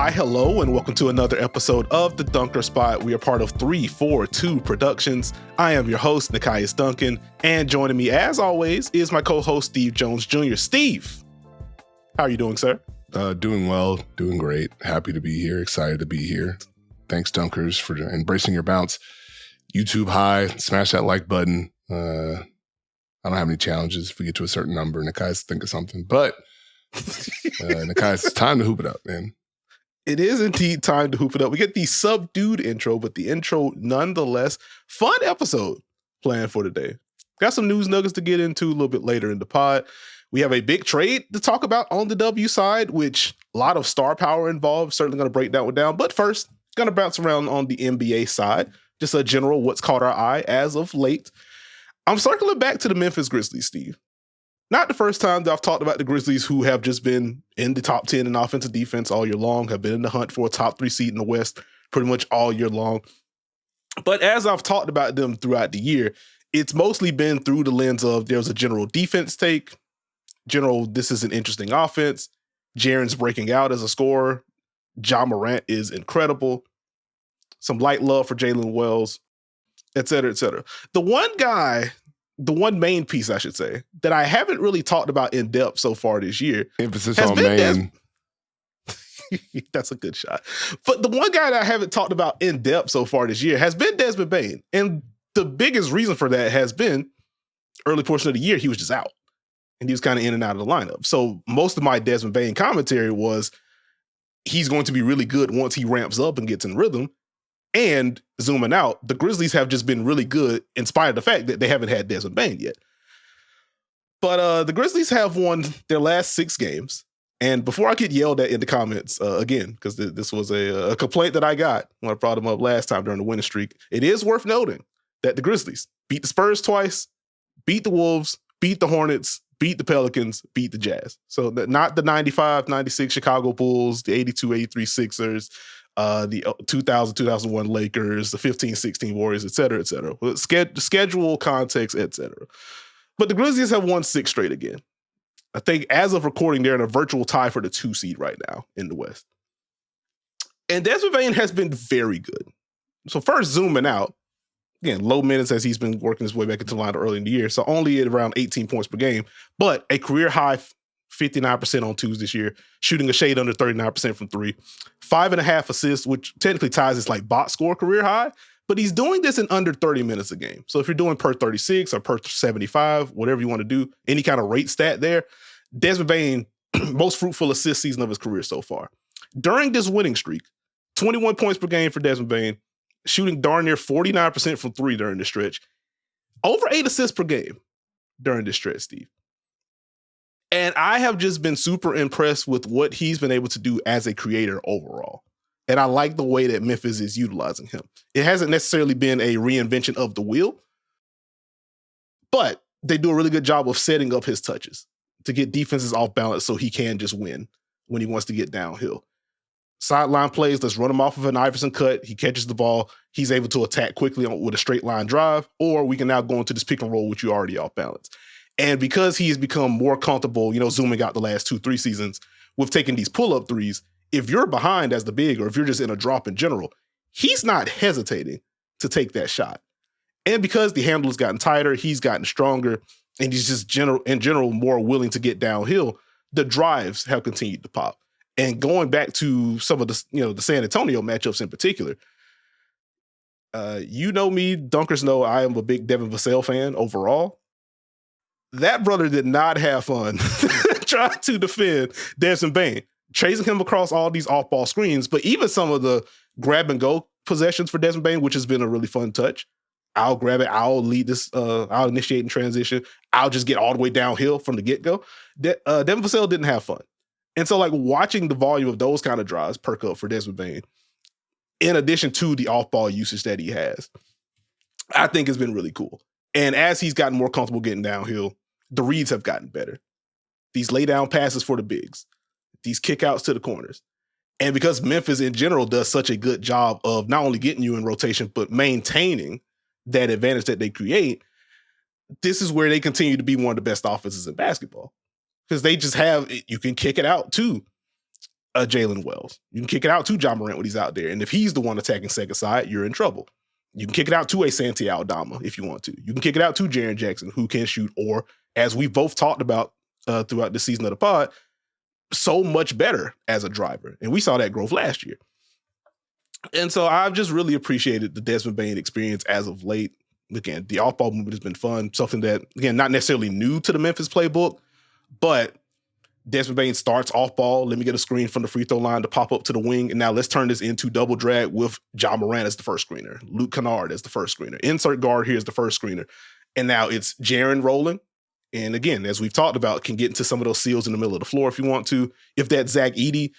Hi, hello, and welcome to another episode of The Dunker Spot. We are part of 342 Productions. I am your host, Nekias Duncan, and joining me, as always, is my co-host, Steve Jones Jr. Steve, how are you doing, sir? Doing well, doing great. Happy to be here, excited to be here. Thanks, Dunkers, for embracing your bounce. YouTube high, smash that like button. I don't have any challenges. If we get to a certain number, Nekias think of something. But, Nekias, it's time to hoop it up, man. It is indeed time to hoop it up. We get the subdued intro, but the intro nonetheless. Fun episode planned for today. Got some news nuggets to get into a little bit later in the pod. We have a big trade to talk about on the W side, which a lot of star power involved. Certainly going to break that one down. But first, going to bounce around on the NBA side. Just a general what's caught our eye as of late. I'm circling back to the Memphis Grizzlies, Steve. Not the first time that I've talked about the Grizzlies, who have just been in the top 10 in offensive defense all year long, have been in the hunt for a top 3 seed in the West pretty much all year long. But as I've talked about them throughout the year, it's mostly been through the lens of there's a general defense take. General, this is an interesting offense. Jaren's breaking out as a scorer. Ja Morant is incredible. Some light love for Jalen Wells, et cetera, et cetera. The one main piece, I should say, that I haven't really talked about in depth so far this year. Emphasis on main. That's a good shot. But the one guy that I haven't talked about in depth so far this year has been Desmond Bane. And the biggest reason for that has been early portion of the year, he was just out. And he was kind of in and out of the lineup. So most of my Desmond Bane commentary was he's going to be really good once he ramps up and gets in rhythm. And zooming out, the Grizzlies have just been really good in spite of the fact that they haven't had Desmond Bane yet. But the Grizzlies have won their last 6 games. And before I get yelled at in the comments, again, because this was a complaint that I got when I brought them up last time during the winning streak, it is worth noting that the Grizzlies beat the Spurs twice, beat the Wolves, beat the Hornets, beat the Pelicans, beat the Jazz. So not the 95-96 Chicago Bulls, the 82-83 Sixers, the 2000-2001 Lakers, the 15-16 Warriors, et cetera, et cetera. Schedule, context, et cetera. But the Grizzlies have won 6 straight again. I think as of recording, they're in a virtual tie for the 2 seed right now in the West. And Desmond Bane has been very good. So first, zooming out, again, low minutes as he's been working his way back into the lineup early in the year. So only at around 18 points per game, but a career high 59% on 2s this year, shooting a shade under 39% from 3, 5.5 assists, which technically ties his like box score career high, but he's doing this in under 30 minutes a game. So if you're doing per 36 or per 75, whatever you want to do, any kind of rate stat there, Desmond Bane, most fruitful assist season of his career so far. During this winning streak, 21 points per game for Desmond Bane, shooting darn near 49% from 3 during the stretch, over 8 assists per game during this stretch, Steve. And I have just been super impressed with what he's been able to do as a creator overall. And I like the way that Memphis is utilizing him. It hasn't necessarily been a reinvention of the wheel, but they do a really good job of setting up his touches to get defenses off balance so he can just win when he wants to get downhill. Sideline plays, let's run him off of an Iverson cut. He catches the ball. He's able to attack quickly with a straight line drive, or we can now go into this pick and roll with you already off balance. And because he has become more comfortable, zooming out the last 2-3 seasons with taking these pull-up threes, if you're behind as the big or if you're just in a drop in general, he's not hesitating to take that shot. And because the handle has gotten tighter, he's gotten stronger, and he's just in general more willing to get downhill, the drives have continued to pop. And going back to some of the, the San Antonio matchups in particular, me, Dunkers know I am a big Devin Vassell fan overall. That brother did not have fun trying to defend Desmond Bane, chasing him across all these off-ball screens, but even some of the grab-and-go possessions for Desmond Bane, which has been a really fun touch. I'll grab it, I'll lead this, I'll initiate in transition, I'll just get all the way downhill from the get-go. Devin Vassell didn't have fun. And so, watching the volume of those kind of drives perk up for Desmond Bane, in addition to the off-ball usage that he has, I think has been really cool. And as he's gotten more comfortable getting downhill, the reads have gotten better. These lay down passes for the bigs, these kickouts to the corners. And because Memphis in general does such a good job of not only getting you in rotation, but maintaining that advantage that they create, this is where they continue to be one of the best offenses in basketball. Because they just have, you can kick it out too. Jalen Wells. You can kick it out to Ja Morant when he's out there. And if he's the one attacking second side, you're in trouble. You can kick it out to a Santi Aldama if you want to. You can kick it out to Jaren Jackson, who can shoot, or as we've both talked about throughout the season of the pod, so much better as a driver. And we saw that growth last year. And so I've just really appreciated the Desmond Bane experience as of late. Again, the off-ball movement has been fun. Something that, again, not necessarily new to the Memphis playbook, but Desmond Bane starts off ball. Let me get a screen from the free throw line to pop up to the wing. And now let's turn this into double drag with Ja Morant as the first screener, Luke Kennard as the first screener. Insert guard here as the first screener. And now it's Jaren rolling. And again, as we've talked about, can get into some of those seals in the middle of the floor if you want to. If that Zach Edey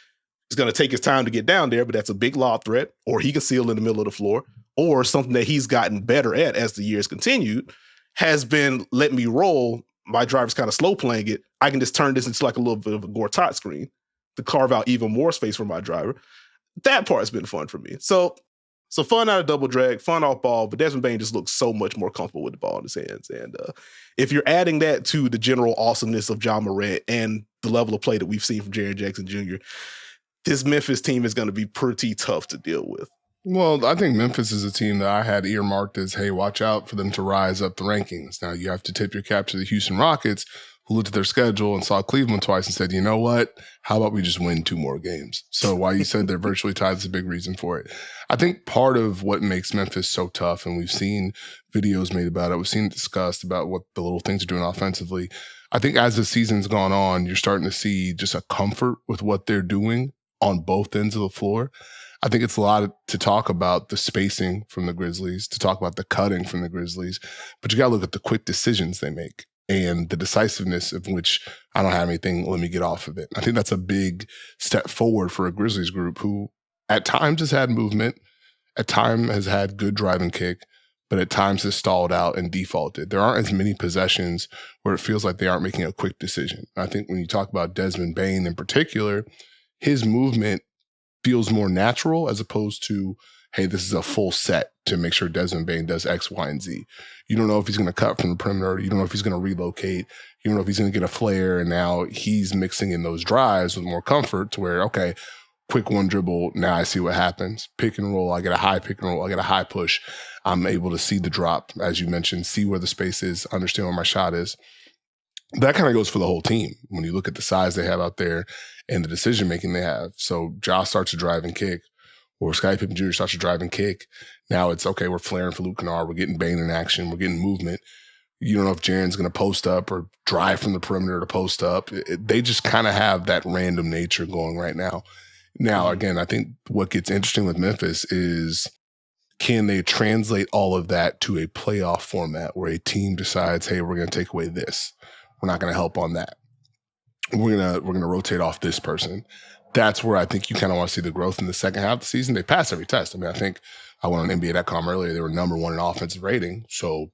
is going to take his time to get down there, but that's a big lob threat, or he can seal in the middle of the floor, or something that he's gotten better at as the years continued, has been let me roll. My driver's kind of slow playing it. I can just turn this into like a little bit of a Gortat screen to carve out even more space for my driver. That part has been fun for me. So fun out of double drag, fun off ball, but Desmond Bane just looks so much more comfortable with the ball in his hands. And if you're adding that to the general awesomeness of Ja Morant and the level of play that we've seen from Jaren Jackson Jr., this Memphis team is going to be pretty tough to deal with. Well, I think Memphis is a team that I had earmarked as, hey, watch out for them to rise up the rankings. Now, you have to tip your cap to the Houston Rockets, who looked at their schedule and saw Cleveland twice and said, you know what? How about we just win 2 more games? So while you said they're virtually tied, is a big reason for it. I think part of what makes Memphis so tough, and we've seen videos made about it, we've seen it discussed about what the little things are doing offensively. I think as the season's gone on, you're starting to see just a comfort with what they're doing on both ends of the floor. I think it's a lot to talk about the spacing from the Grizzlies, to talk about the cutting from the Grizzlies, but you got to look at the quick decisions they make and the decisiveness of which I don't have anything, let me get off of it. I think that's a big step forward for a Grizzlies group who at times has had movement, at times has had good drive and kick, but at times has stalled out and defaulted. There aren't as many possessions where it feels like they aren't making a quick decision. I think when you talk about Desmond Bane in particular, his movement feels more natural as opposed to, hey, this is a full set to make sure Desmond Bane does X, Y, and Z. You don't know if he's going to cut from the perimeter. You don't know if he's going to relocate. You don't know if he's going to get a flare. And now he's mixing in those drives with more comfort to where, okay, quick one dribble. Now I see what happens. Pick and roll. I get a high pick and roll. I get a high push. I'm able to see the drop, as you mentioned, see where the space is, understand where my shot is. That kind of goes for the whole team when you look at the size they have out there and the decision-making they have. So Josh starts to drive and kick, or Scottie Pippen Jr. starts to drive and kick. Now it's, okay, we're flaring for Luke Kennard. We're getting Bane in action. We're getting movement. You don't know if Jaren's going to post up or drive from the perimeter to post up. They just kind of have that random nature going right now. Now, again, I think what gets interesting with Memphis is, can they translate all of that to a playoff format where a team decides, hey, we're going to take away this. We're not going to help on that. We're gonna rotate off this person. That's where I think you kind of want to see the growth in the second half of the season. They pass every test. I mean, I think I went on NBA.com earlier. They were number 1 in offensive rating. So,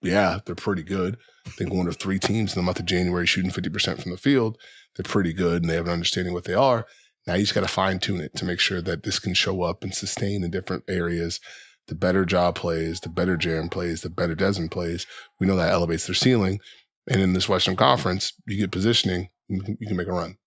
yeah, they're pretty good. I think 1 of 3 teams in the month of January shooting 50% from the field. They're pretty good, and they have an understanding of what they are. Now you just got to fine-tune it to make sure that this can show up and sustain in different areas. The better Ja plays, the better Jaren plays, the better Desmond plays. We know that elevates their ceiling. And in this Western Conference, you get positioning, you can make a run.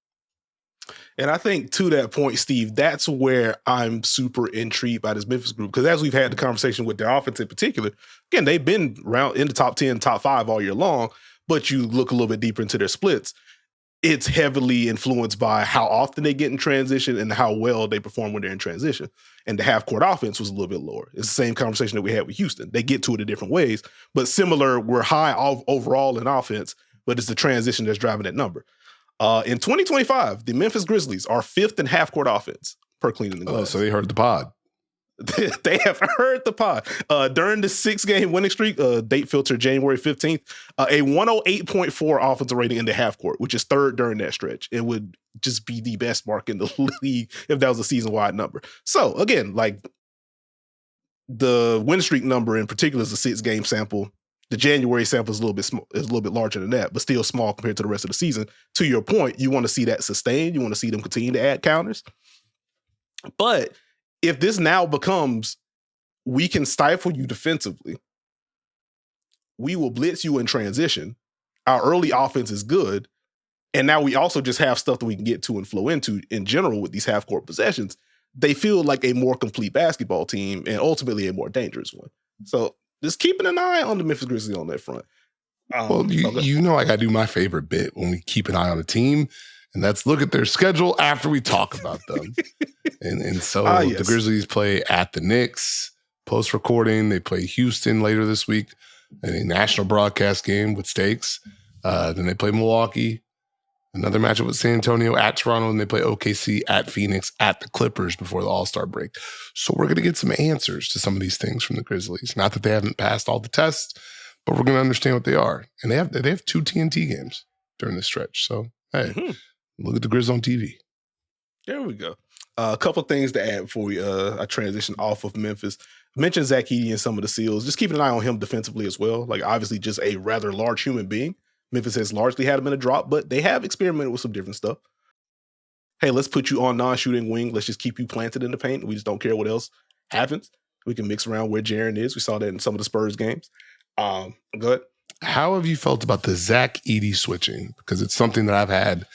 And I think to that point, Steve, that's where I'm super intrigued by this Memphis group. Because as we've had the conversation with their offense in particular, again, they've been around in the top 10, top 5 all year long, but you look a little bit deeper into their splits, it's heavily influenced by how often they get in transition and how well they perform when they're in transition. And the half-court offense was a little bit lower. It's the same conversation that we had with Houston. They get to it in different ways, but similar, we're high overall in offense, but it's the transition that's driving that number. In 2025, the Memphis Grizzlies are 5th in half-court offense per cleaning the glass. Oh, so they heard the pod. They have heard the pod. During the 6-game winning streak, date filter January 15th, a 108.4 offensive rating in the half court, which is 3rd during that stretch. It would just be the best mark in the league if that was a season-wide number. So, again, like the win streak number in particular is a 6-game sample. The January sample is a little bit larger than that, but still small compared to the rest of the season. To your point, you want to see that sustained. You want to see them continue to add counters. But if this now becomes, we can stifle you defensively, we will blitz you in transition, our early offense is good, And now we also just have stuff that we can get to and flow into in general with these half-court possessions. They feel like a more complete basketball team and ultimately a more dangerous one. So just keeping an eye on the Memphis Grizzlies on that front. Well, you know, like I do my favorite bit when we keep an eye on a team, and that's look at their schedule after we talk about them. and so the Grizzlies play at the Knicks post-recording. They play Houston later this week in a national broadcast game with stakes. Then they play Milwaukee, another matchup with San Antonio at Toronto, and they play OKC at Phoenix at the Clippers before the All-Star break. So we're going to get some answers to some of these things from the Grizzlies. Not that they haven't passed all the tests, but we're going to understand what they are. And they have 2 TNT games during this stretch. So, hey, look at the Grizz on TV. There we go. A couple things to add before we I transition off of Memphis. I mentioned Zach Edey and some of the Seals. Just keeping an eye on him defensively as well. Like, obviously, just a rather large human being. Memphis has largely had him in a drop, but they have experimented with some different stuff. Hey, let's put you on non-shooting wing. Let's just keep you planted in the paint. We just don't care what else happens. We can mix around where Jarrett is. We saw that in some of the Spurs games. Good. How have you felt about the Zach Edey switching? Because it's something that I've had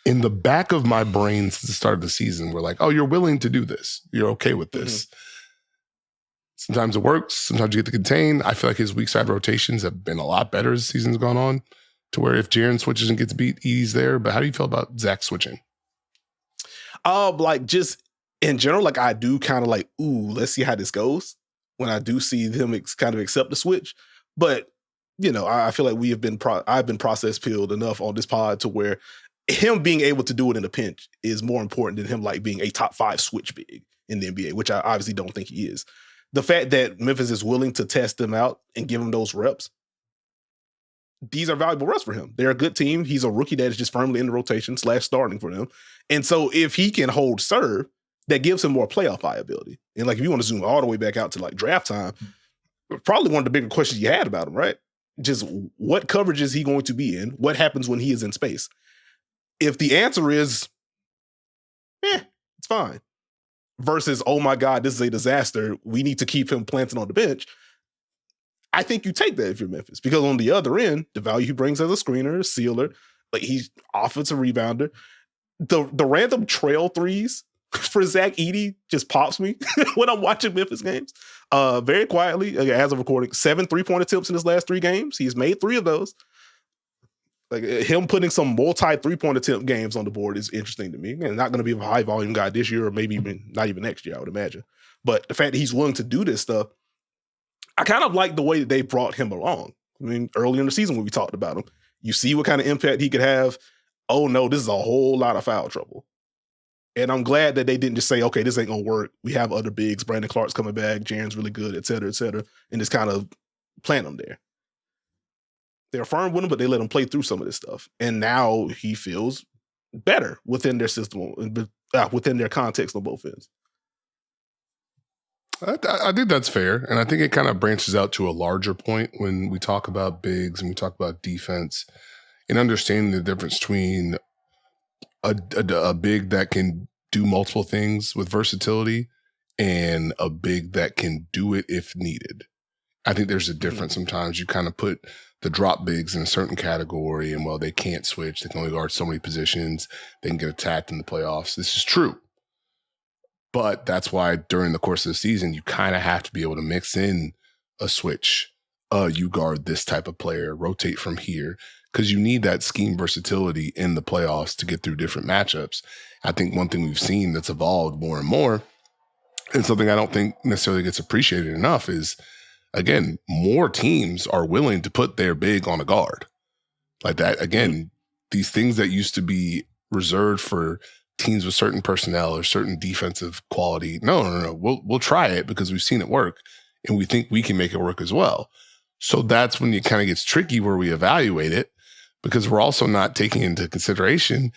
in the back of my brain since the start of the season. We're like, oh, you're willing to do this. You're okay with this. Sometimes it works. Sometimes you get to contain. I feel like his weak side rotations have been a lot better as the season's gone on, to where if Jaren switches and gets beat, Edey's there. But how do you feel about Zach switching? Like, just in general, like, I do kind of like, ooh, let's see how this goes when I do see them kind of accept the switch. But, you know, I feel like I've been process peeled enough on this pod to where him being able to do it in a pinch is more important than him like being a top 5 switch big in the NBA, which I obviously don't think he is. The fact that Memphis is willing to test them out and give him those reps, these are valuable reps for him. They're a good team. He's a rookie that is just firmly in the rotation / starting for them. And so if he can hold serve, that gives him more playoff viability. And like, if you want to zoom all the way back out to like draft time, probably one of the bigger questions you had about him, right? Just what coverage is he going to be in? What happens when he is in space? If the answer is, it's fine, versus, oh my God, this is a disaster, we need to keep him planted on the bench, I think you take that if you're Memphis. Because on the other end, the value he brings as a screener, a sealer, like he's offensive rebounder, the random trail threes for Zach Edey just pops me when I'm watching Memphis games. Very quietly, as of recording, 7 3-point attempts in his last 3 games. He's made 3 of those. Like, him putting some multi 3-point attempt games on the board is interesting to me. And not going to be a high volume guy this year, or maybe even not even next year, I would imagine. But the fact that he's willing to do this stuff, I kind of like the way that they brought him along. I mean, early in the season when we talked about him, you see what kind of impact he could have. Oh no, this is a whole lot of foul trouble. And I'm glad that they didn't just say, okay, this ain't going to work. We have other bigs. Brandon Clark's coming back. Jaren's really good, et cetera, and just kind of plant him there. They're firm with him, but they let him play through some of this stuff. And now he feels better within their system, within their context on both ends. I think that's fair. And I think it kind of branches out to a larger point when we talk about bigs and we talk about defense and understanding the difference between a big that can do multiple things with versatility and a big that can do it if needed. I think there's a difference. Sometimes you kind of put the drop bigs in a certain category and, well, they can't switch. They can only guard so many positions. They can get attacked in the playoffs. This is true. But that's why during the course of the season, you kind of have to be able to mix in a switch. You guard this type of player, rotate from here, because you need that scheme versatility in the playoffs to get through different matchups. I think one thing we've seen that's evolved more and more, and something I don't think necessarily gets appreciated enough, is, again, more teams are willing to put their big on a guard. Like that, again, these things that used to be reserved for teams with certain personnel or certain defensive quality. No. We'll try it because we've seen it work and we think we can make it work as well. So that's when it kind of gets tricky where we evaluate it, because we're also not taking into consideration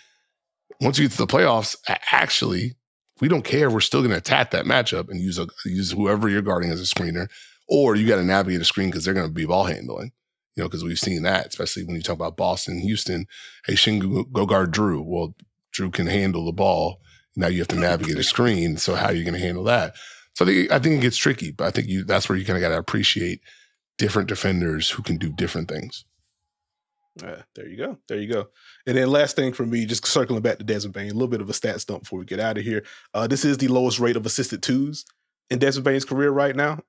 once you get to the playoffs, actually, we don't care. We're still going to attack that matchup and use whoever you're guarding as a screener, or you got to navigate a screen because they're going to be ball handling. You know, because we've seen that, especially when you talk about Boston, Houston. Hey, Shingu, go guard Drew. Well, Drew can handle the ball. Now you have to navigate a screen. So how are you going to handle that? So I think it gets tricky, but I think that's where you kind of got to appreciate different defenders who can do different things. There you go. There you go. And then last thing for me, just circling back to Desmond Bane, a little bit of a stat stump before we get out of here. This is the lowest rate of assisted twos in Desmond Bane's career right now.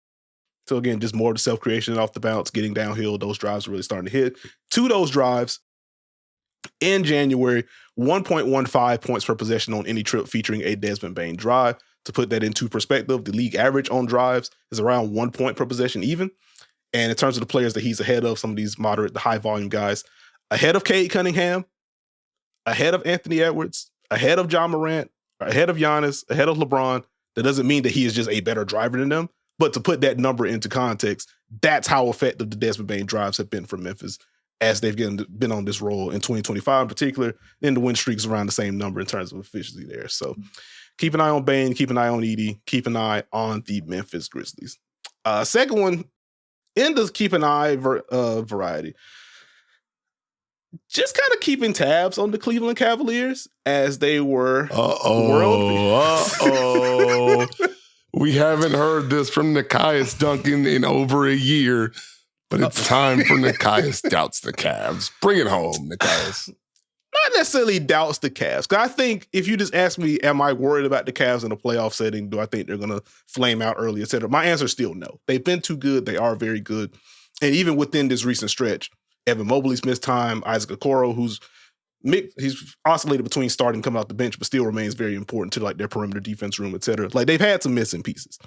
So again, just more of the self-creation off the bounce, getting downhill. Those drives are really starting to hit. 2 of those drives in January, 1.15 points per possession on any trip featuring a Desmond Bane drive. To put that into perspective, the league average on drives is around 1 point per possession even. And in terms of the players that he's ahead of, some of these moderate to high volume guys, ahead of Cade Cunningham, ahead of Anthony Edwards, ahead of John Morant, ahead of Giannis, ahead of LeBron. That doesn't mean that he is just a better driver than them. But to put that number into context, that's how effective the Desmond Bane drives have been for Memphis as they've been on this roll in 2025 in particular. Then the win streak's around the same number in terms of efficiency there. So keep an eye on Bane, keep an eye on Edey, keep an eye on the Memphis Grizzlies. Second one, in the keep an eye variety, just kind of keeping tabs on the Cleveland Cavaliers as they were We haven't heard this from Nekias Duncan in over a year, but it's time for Nekias Doubts the Cavs. Bring it home, Nekias. Not necessarily doubts the Cavs. Because I think if you just ask me, am I worried about the Cavs in a playoff setting? Do I think they're going to flame out early, et cetera? My answer is still no. They've been too good. They are very good. And even within this recent stretch, Evan Mobley's missed time, Isaac Okoro, he's oscillated between starting and coming off the bench, but still remains very important to like their perimeter defense room, et cetera. Like they've had some missing pieces.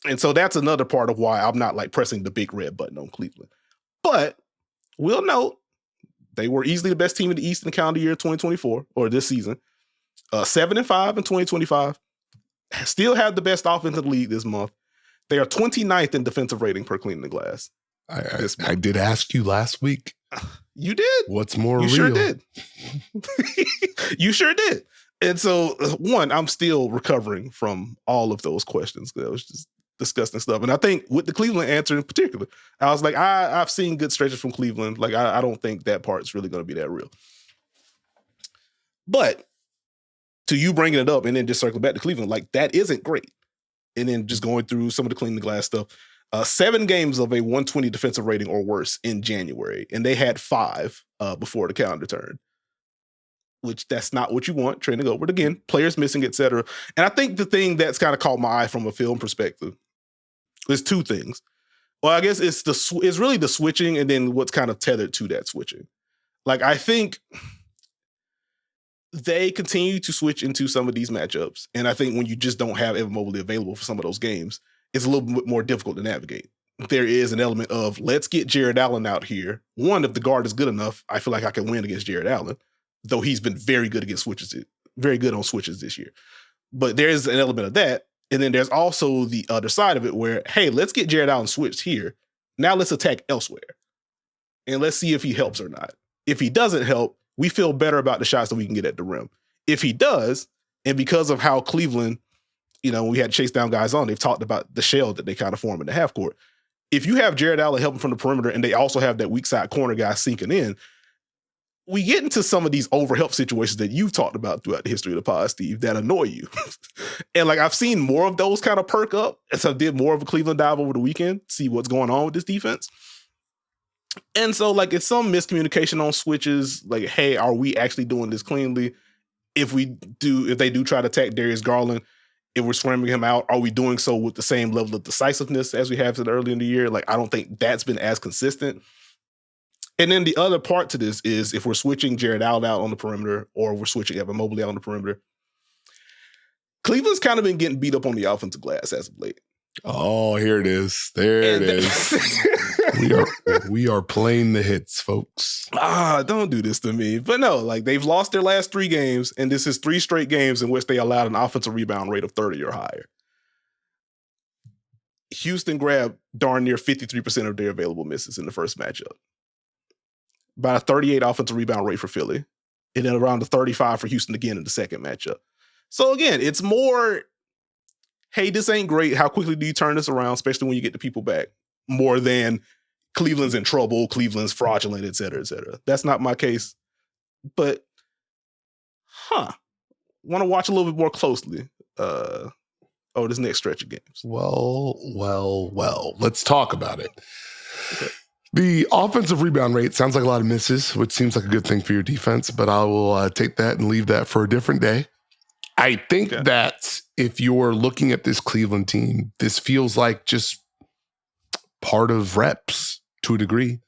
And so that's another part of why I'm not like pressing the big red button on Cleveland. But we'll note, they were easily the best team in the East in the calendar year 2024, or this season. 7-5 in 2025. Still have the best offense in the league this month. They are 29th in defensive rating per clean the glass. I did ask you last week. You did. What's more real? You sure did. You sure did. And so, one, I'm still recovering from all of those questions. That was just disgusting stuff. And I think with the Cleveland answer in particular, I was like, I've seen good stretches from Cleveland. Like, I don't think that part's really going to be that real. But to you bringing it up and then just circling back to Cleveland, like, that isn't great. And then just going through some of the clean the glass stuff. 7 games of a 120 defensive rating or worse in January. And they had 5 before the calendar turned. Which that's not what you want, trending over. But again, players missing, et cetera. And I think the thing that's kind of caught my eye from a film perspective is 2 things. Well, I guess it's really the switching and then what's kind of tethered to that switching. Like, I think they continue to switch into some of these matchups. And I think when you just don't have Evan Mobley available for some of those games, it's a little bit more difficult to navigate. There is an element of, let's get Jarrett Allen out here. One, if the guard is good enough, I feel like I can win against Jarrett Allen, though he's been very good against switches, very good on switches this year. But there's an element of that. And then there's also the other side of it where, hey, let's get Jarrett Allen switched here. Now let's attack elsewhere. And let's see if he helps or not. If he doesn't help, we feel better about the shots that we can get at the rim. If he does, and because of how Cleveland, we had to chase down guys on, they've talked about the shell that they kind of form in the half court. If you have Jarrett Allen helping from the perimeter and they also have that weak side corner guy sinking in, we get into some of these overhelp situations that you've talked about throughout the history of the pod, Steve, that annoy you. And like, I've seen more of those kind of perk up as I did more of a Cleveland dive over the weekend, see what's going on with this defense. And so like, it's some miscommunication on switches. Like, hey, are we actually doing this cleanly? If they do try to attack Darius Garland, if we're scrambling him out, are we doing so with the same level of decisiveness as we have said early in the year? Like, I don't think that's been as consistent. And then the other part to this is if we're switching Jarrett Allen out on the perimeter or we're switching Evan Mobley out on the perimeter, Cleveland's kind of been getting beat up on the offensive glass as of late. Oh, here it is. It is. We are playing the hits, folks. Don't do this to me. But no, like, they've lost their last 3 games, and this is 3 straight games in which they allowed an offensive rebound rate of 30 or higher. Houston grabbed darn near 53% of their available misses in the first matchup. About a 38 offensive rebound rate for Philly, and then around the 35 for Houston again in the second matchup. So again, it's more, hey, this ain't great. How quickly do you turn this around, especially when you get the people back? More than Cleveland's in trouble, Cleveland's fraudulent, et cetera, et cetera. That's not my case. But, want to watch a little bit more closely this next stretch of games. Well, let's talk about it. Okay. The offensive rebound rate sounds like a lot of misses, which seems like a good thing for your defense, but I will take that and leave that for a different day. I think that if you're looking at this Cleveland team, this feels like just part of reps to a degree.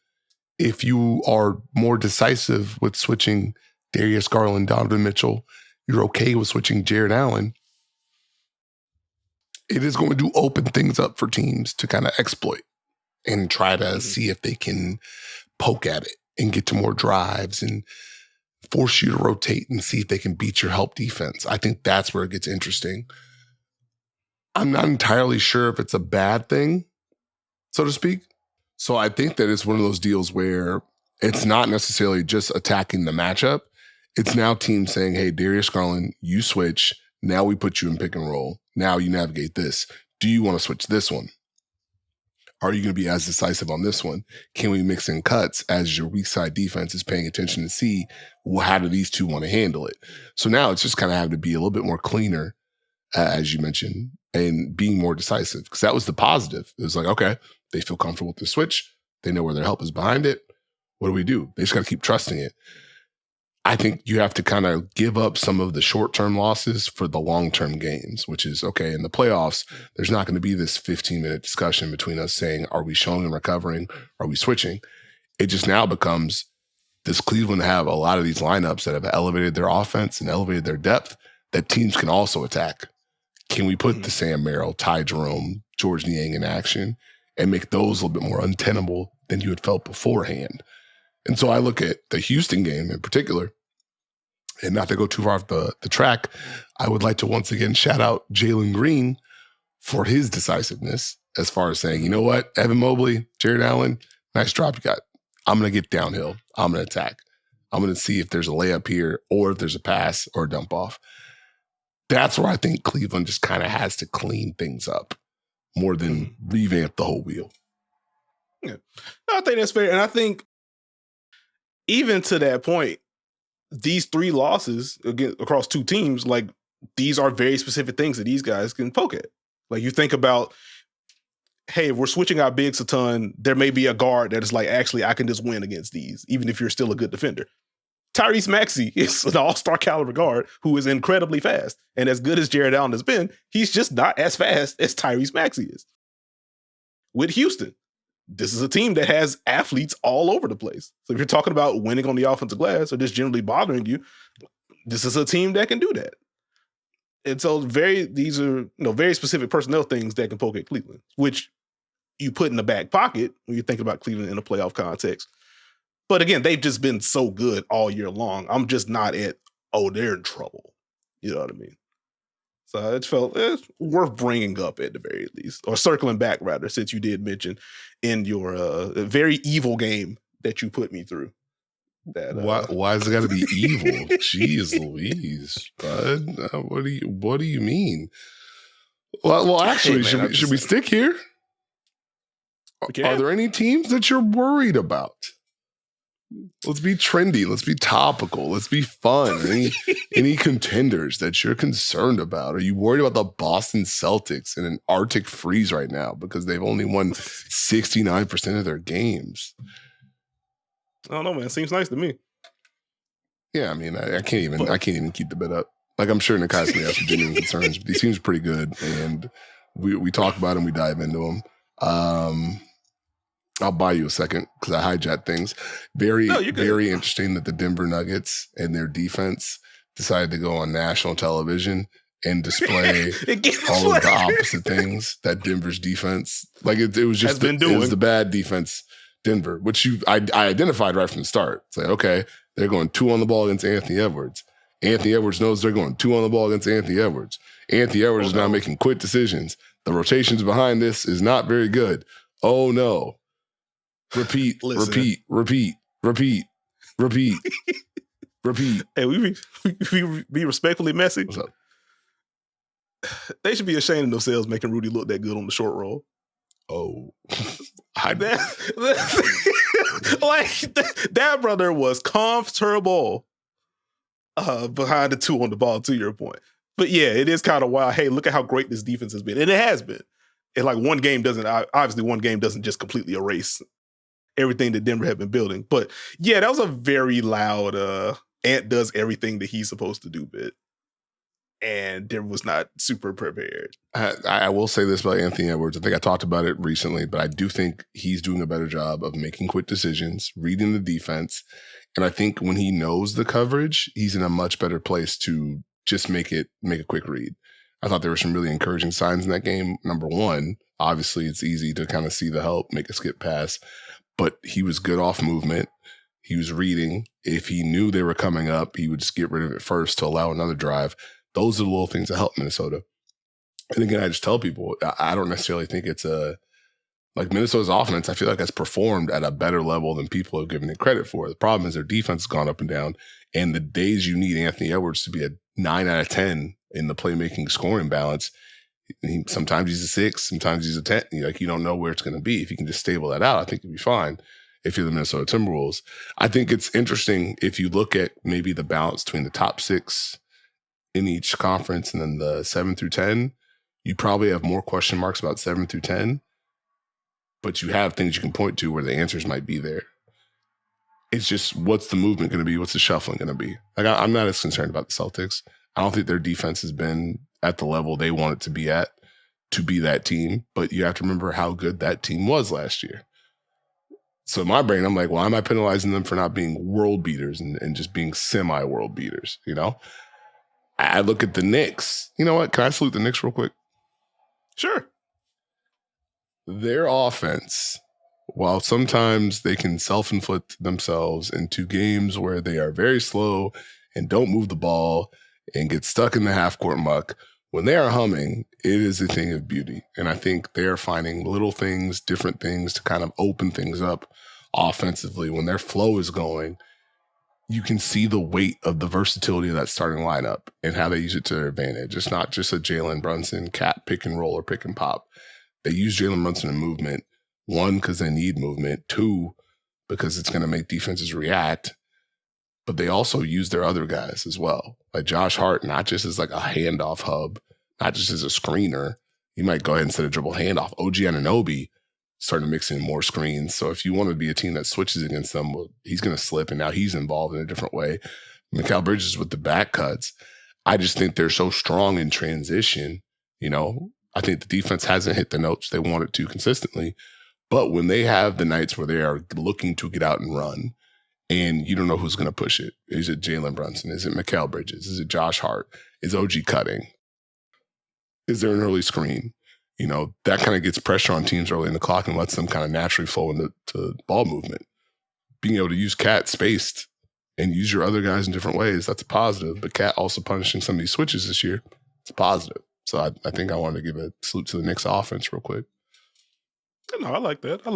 If you are more decisive with switching Darius Garland, Donovan Mitchell, you're okay with switching Jarrett Allen, it is going to open things up for teams to kind of exploit and try to see if they can poke at it and get to more drives and force you to rotate and see if they can beat your help defense. I think that's where it gets interesting. I'm not entirely sure if it's a bad thing, so to speak. So I think that it's one of those deals where it's not necessarily just attacking the matchup. It's now teams saying, hey, Darius Garland, you switch. Now we put you in pick and roll. Now you navigate this. Do you want to switch this one? Are you going to be as decisive on this one? Can we mix in cuts as your weak side defense is paying attention to see, well, how do these two want to handle it? So now it's just kind of having to be a little bit more cleaner, as you mentioned, and being more decisive. Because that was the positive. It was like, okay, they feel comfortable with the switch. They know where their help is behind it. What do? They just got to keep trusting it. I think you have to kind of give up some of the short-term losses for the long-term gains, which is, okay, in the playoffs, there's not going to be this 15-minute discussion between us saying, are we showing and recovering? Are we switching? It just now becomes, does Cleveland have a lot of these lineups that have elevated their offense and elevated their depth that teams can also attack? Can we put the Sam Merrill, Ty Jerome, George Niang in action and make those a little bit more untenable than you had felt beforehand? And so I look at the Houston game in particular, and not to go too far off the track, I would like to once again shout out Jalen Green for his decisiveness as far as saying, you know what, Evan Mobley, Jarrett Allen, nice drop you got. I'm going to get downhill. I'm going to attack. I'm going to see if there's a layup here or if there's a pass or a dump off. That's where I think Cleveland just kind of has to clean things up more than revamp the whole wheel. Yeah, I think that's fair. And I think even to that point, these three losses again across two teams, like these are very specific things that these guys can poke at. Like you think about, hey, if we're switching our bigs a ton, there may be a guard that is like, actually, I can just win against these, even if you're still a good defender. Tyrese Maxey is an all-star caliber guard who is incredibly fast. And as good as Jarrett Allen has been, he's just not as fast as Tyrese Maxey is. With Houston, this is a team that has athletes all over the place. So if you're talking about winning on the offensive glass or just generally bothering you, this is a team that can do that. And so these are very specific personnel things that can poke at Cleveland, which you put in the back pocket when you think about Cleveland in a playoff context. But again, they've just been so good all year long. I'm just not at, they're in trouble. You know what I mean? So it felt worth bringing up at the very least, or circling back rather, since you did mention in your very evil game that you put me through. That why has it got to be evil? Jeez Louise, bud. What do you mean? Well, actually, hey, man, should we stick here? Are there any teams that you're worried about? Let's be trendy. Let's be topical. Let's be fun. Any contenders that you're concerned about? Are you worried about the Boston Celtics in an Arctic freeze right now because they've only won 69% of their games? I don't know, man. Seems nice to me. Yeah, I mean, I can't even keep the bet up. Like, I'm sure Nekias may have some genuine concerns, but he seems pretty good, and we talk about him, we dive into him. I'll buy you a second because I hijacked things. Very interesting that the Denver Nuggets and their defense decided to go on national television and display all of the opposite things that Denver's defense, like it was just it was the bad defense Denver, which I identified right from the start. It's like, okay, they're going 2 on the ball against Anthony Edwards. Anthony Edwards knows they're going 2 on the ball against Anthony Edwards. Anthony Edwards is now making quick decisions. The rotations behind this is not very good. Oh no. Repeat. Hey, we be respectfully messy. What's up? They should be ashamed of themselves making Rudy look that good on the short roll. Oh, that brother was comfortable behind the 2 on the ball, to your point. But yeah, it is kind of wild. Hey, look at how great this defense has been. And it has been. And like one game doesn't just completely erase everything that Denver had been building. But yeah, that was a very loud Ant does everything that he's supposed to do bit. And Denver was not super prepared. I will say this about Anthony Edwards. I think I talked about it recently, but I do think he's doing a better job of making quick decisions, reading the defense. And I think when he knows the coverage, he's in a much better place to just make a quick read. I thought there were some really encouraging signs in that game. Number one, obviously it's easy to kind of see the help, make a skip pass, but he was good off movement. He was reading. If he knew they were coming up, he would just get rid of it first to allow another drive. Those are the little things that help Minnesota. And again, I just tell people, I don't necessarily think it's like Minnesota's offense, I feel like has performed at a better level than people have given it credit for. The problem is their defense has gone up and down. And the days you need Anthony Edwards to be a 9 out of 10 in the playmaking scoring balance, sometimes he's a 6, sometimes he's a 10. You don't know where it's going to be. If you can just stable that out, I think you'll be fine if you're the Minnesota Timberwolves. I think it's interesting if you look at maybe the balance between the top 6 in each conference and then the 7 through 10, you probably have more question marks about 7 through 10, but you have things you can point to where the answers might be there. It's just, what's the movement going to be? What's the shuffling going to be? Like, I'm not as concerned about the Celtics. I don't think their defense has been at the level they want it to be at to be that team, but you have to remember how good that team was last year. So in my brain, I'm like, why am I penalizing them for not being world beaters and just being semi-world beaters, I look at the Knicks. You know what? Can I salute the Knicks real quick? Sure. Their offense, while sometimes they can self-inflict themselves into games where they are very slow and don't move the ball and get stuck in the half-court muck, when they are humming, it is a thing of beauty. And I think they're finding little things, different things to kind of open things up offensively. When their flow is going, you can see the weight of the versatility of that starting lineup and how they use it to their advantage. It's not just a Jalen Brunson cat pick and roll or pick and pop. They use Jalen Brunson in movement, 1, because they need movement, 2, because it's going to make defenses react, but they also use their other guys as well. Like Josh Hart, not just as like a handoff hub, not just as a screener. You might go ahead and set a dribble handoff. OG Anunoby starting to mix in more screens. So if you want to be a team that switches against them, well, he's going to slip, and now he's involved in a different way. Mikal Bridges with the back cuts. I just think they're so strong in transition. I think the defense hasn't hit the notes they want it to consistently. But when they have the nights where they are looking to get out and run, and you don't know who's going to push it. Is it Jalen Brunson? Is it Mikal Bridges? Is it Josh Hart? Is OG cutting? Is there an early screen? That kind of gets pressure on teams early in the clock and lets them kind of naturally flow into ball movement. Being able to use Cat spaced and use your other guys in different ways, that's a positive. But Cat also punishing some of these switches this year, it's a positive. So I think I wanted to give a salute to the Knicks offense real quick. No, I like that.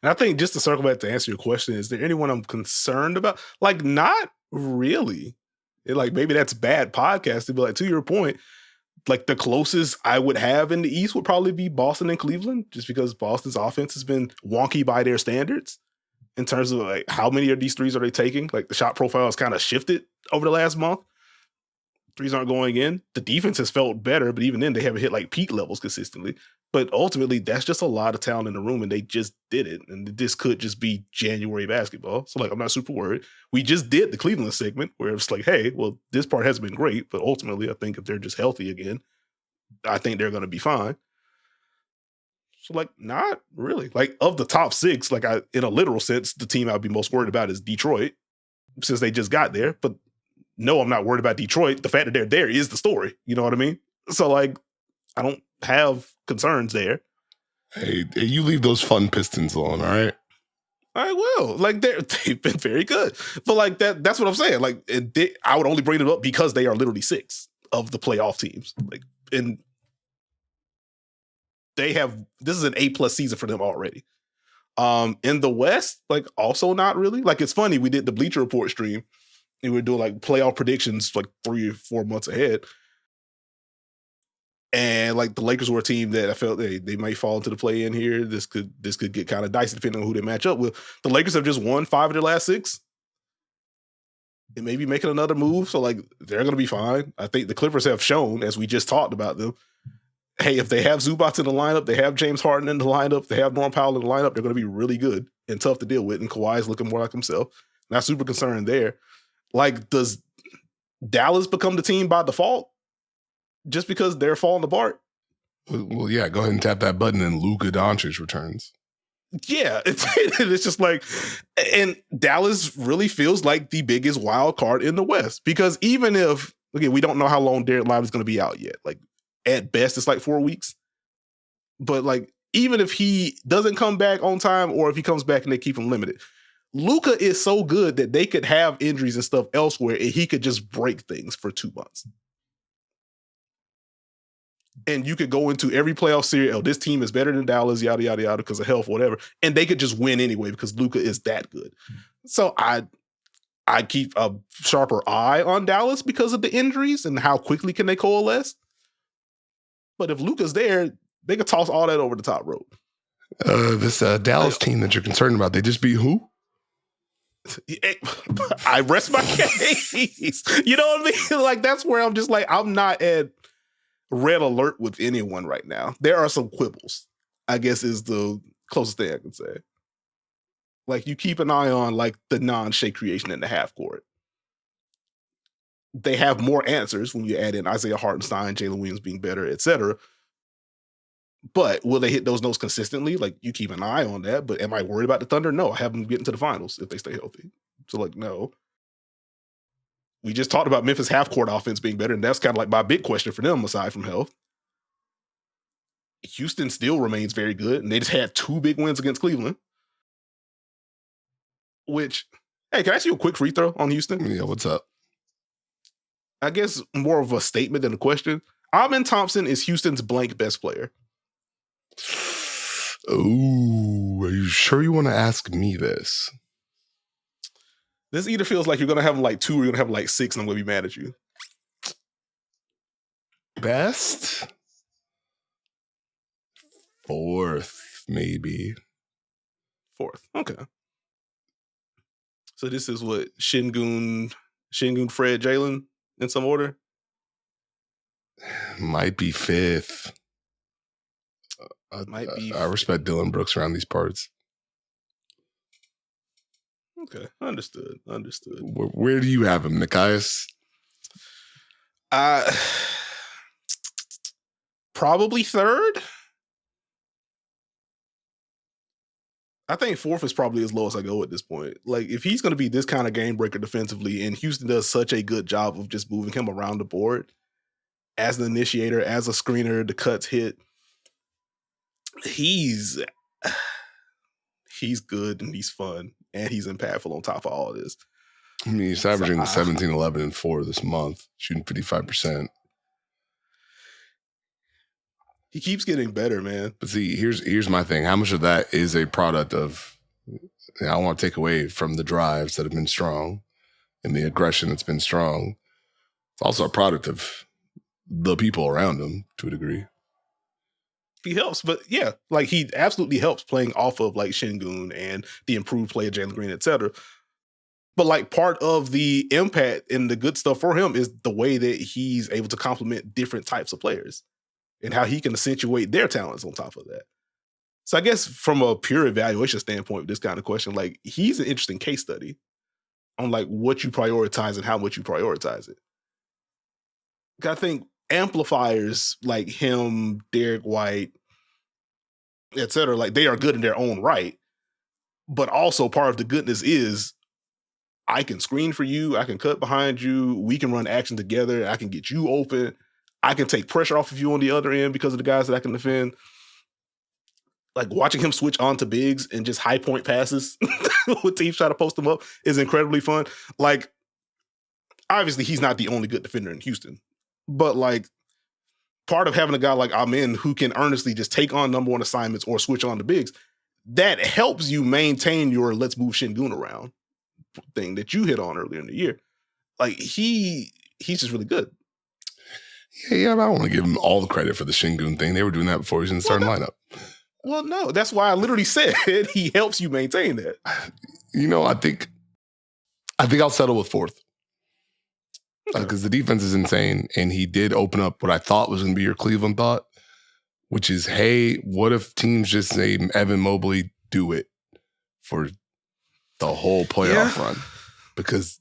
And I think just to circle back to answer your question, is there anyone I'm concerned about? Like, not really. Maybe that's bad podcasting, but to your point, like the closest I would have in the East would probably be Boston and Cleveland, just because Boston's offense has been wonky by their standards in terms of like how many of these threes are they taking. Like the shot profile has kind of shifted over the last month. Threes aren't going in. The defense has felt better, but even then they haven't hit like peak levels consistently. But ultimately, that's just a lot of talent in the room, and they just did it. And this could just be January basketball. So I'm not super worried. We just did the Cleveland segment where it's like, hey, well, this part hasn't been great, but ultimately I think if they're just healthy again, I think they're going to be fine. So not really. Of the top 6, in a literal sense, the team I'd be most worried about is Detroit, since they just got there. But no, I'm not worried about Detroit. The fact that they're there is the story. You know what I mean? So I don't have concerns there. Hey, you leave those fun Pistons alone, all right? I will. They've been very good. But that's what I'm saying. I would only bring it up because they are literally 6 of the playoff teams. And this is an A+ season for them already. In the West, also not really. It's funny, we did the Bleacher Report stream and we were doing playoff predictions 3 or 4 months ahead. And the Lakers were a team that I felt they might fall into the play in here. This could get kind of dicey depending on who they match up with. The Lakers have just won 5 of their last 6. They may be making another move, so they're going to be fine. I think the Clippers have shown, as we just talked about them, hey, if they have Zubac in the lineup, they have James Harden in the lineup, they have Norm Powell in the lineup, they're going to be really good. and tough to deal with, and Kawhi's looking more like himself. Not super concerned there. Like, does Dallas become the team by default just because they're falling apart? Well, yeah, go ahead and tap that button and Luka Doncic returns. Yeah, it's just like, and Dallas really feels like the biggest wild card in the West, because even if, again, we don't know how long Jarrett Allen is going to be out yet. Like, at best, it's like 4 weeks. But like, even if he doesn't come back on time, or if he comes back and they keep him limited, Luka is so good that they could have injuries and stuff elsewhere, and he could just break things for 2 months. And you could go into every playoff series, oh, this team is better than Dallas, yada, yada, yada, because of health, whatever. And they could just win anyway because Luka is that good. So I keep a sharper eye on Dallas because of the injuries and how quickly can they coalesce. But if Luka's there, they could toss all that over the top rope. This Dallas team that you're concerned about, they just beat who? I rest my case. You know what I mean? Like, that's where I'm just like, I'm not at red alert with anyone right now. There are some quibbles, I guess, is the closest thing I can say. Like, you keep an eye on like the non-Shea creation in the half court. They have more answers when you add in Isaiah Hartenstein, Jalen Williams being better, etc. But will they hit those notes consistently? Like, you keep an eye on that. But am I worried about the Thunder? No, I have them getting to the finals if they stay healthy. So, like, no. We just talked about Memphis half-court offense being better, and that's kind of like my big question for them aside from health. Houston still remains very good, and they just had 2 big wins against Cleveland. Which, hey, can I ask you a quick free throw on Houston? Yeah, what's up? I guess more of a statement than a question. Amen Thompson is Houston's blank best player. Oh, are you sure you want to ask me this? This either feels like you're going to have like 2 or you're going to have like 6, and I'm going to be mad at you. Best? 4th, maybe. 4th. Okay. So this is what? Şengün, Fred, Jalen in some order? Might be 5th. Might be. I respect Dylan Brooks around these parts. Okay, understood. Where do you have him, Nekias? Probably 3rd. I think 4th is probably as low as I go at this point. Like, if he's going to be this kind of game breaker defensively, and Houston does such a good job of just moving him around the board as an initiator, as a screener, the cuts hit, he's good and he's fun and he's impactful on top of all of this. I mean, he's averaging 17, 11, and 4 this month, shooting 55%. He keeps getting better, man. But see, here's my thing. How much of that is a product of, I don't want to take away from the drives that have been strong and the aggression that's been strong. It's also a product of the people around him to a degree. He helps, but yeah, like, he absolutely helps playing off of like Şengün and the improved play of Jalen Green, etc. But like, part of the impact and the good stuff for him is the way that he's able to complement different types of players and how he can accentuate their talents on top of that. So I guess from a pure evaluation standpoint, this kind of question, like, he's an interesting case study on like what you prioritize and how much you prioritize it. I think amplifiers like him, Derek White, etc., like, they are good in their own right. But also part of the goodness is I can screen for you, I can cut behind you, we can run action together, I can get you open, I can take pressure off of you on the other end because of the guys that I can defend. Like, watching him switch on to bigs and just high point passes when teams try to post them up is incredibly fun. Like, obviously he's not the only good defender in Houston, but like, part of having a guy like Amen who can earnestly just take on number 1 assignments or switch on to bigs, that helps you maintain your let's move Şengün around thing that you hit on earlier in the year. Like, he's just really good. Yeah, but I don't want to give him all the credit for the Şengün thing. They were doing that before he was in the starting lineup. Well, no, that's why I literally said he helps you maintain that. You know, I think I'll settle with 4th. Because the defense is insane, and he did open up what I thought was going to be your Cleveland thought, which is, hey, what if teams just say Evan Mobley, do it for the whole playoff run because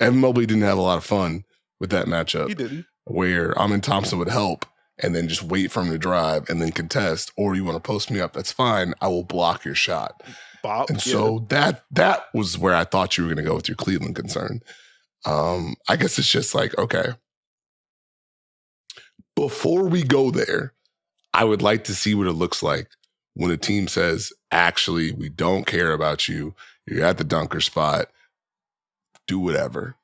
Evan Mobley didn't have a lot of fun with that matchup. He didn't. Where Amin Thompson would help and then just wait for him to drive and then contest, or you want to post me up, that's fine. I will block your shot. Bob, and so that was where I thought you were going to go with your Cleveland concern. I guess it's just like, okay, before we go there, I would like to see what it looks like when a team says, actually, we don't care about you. You're at the dunker spot. Do whatever.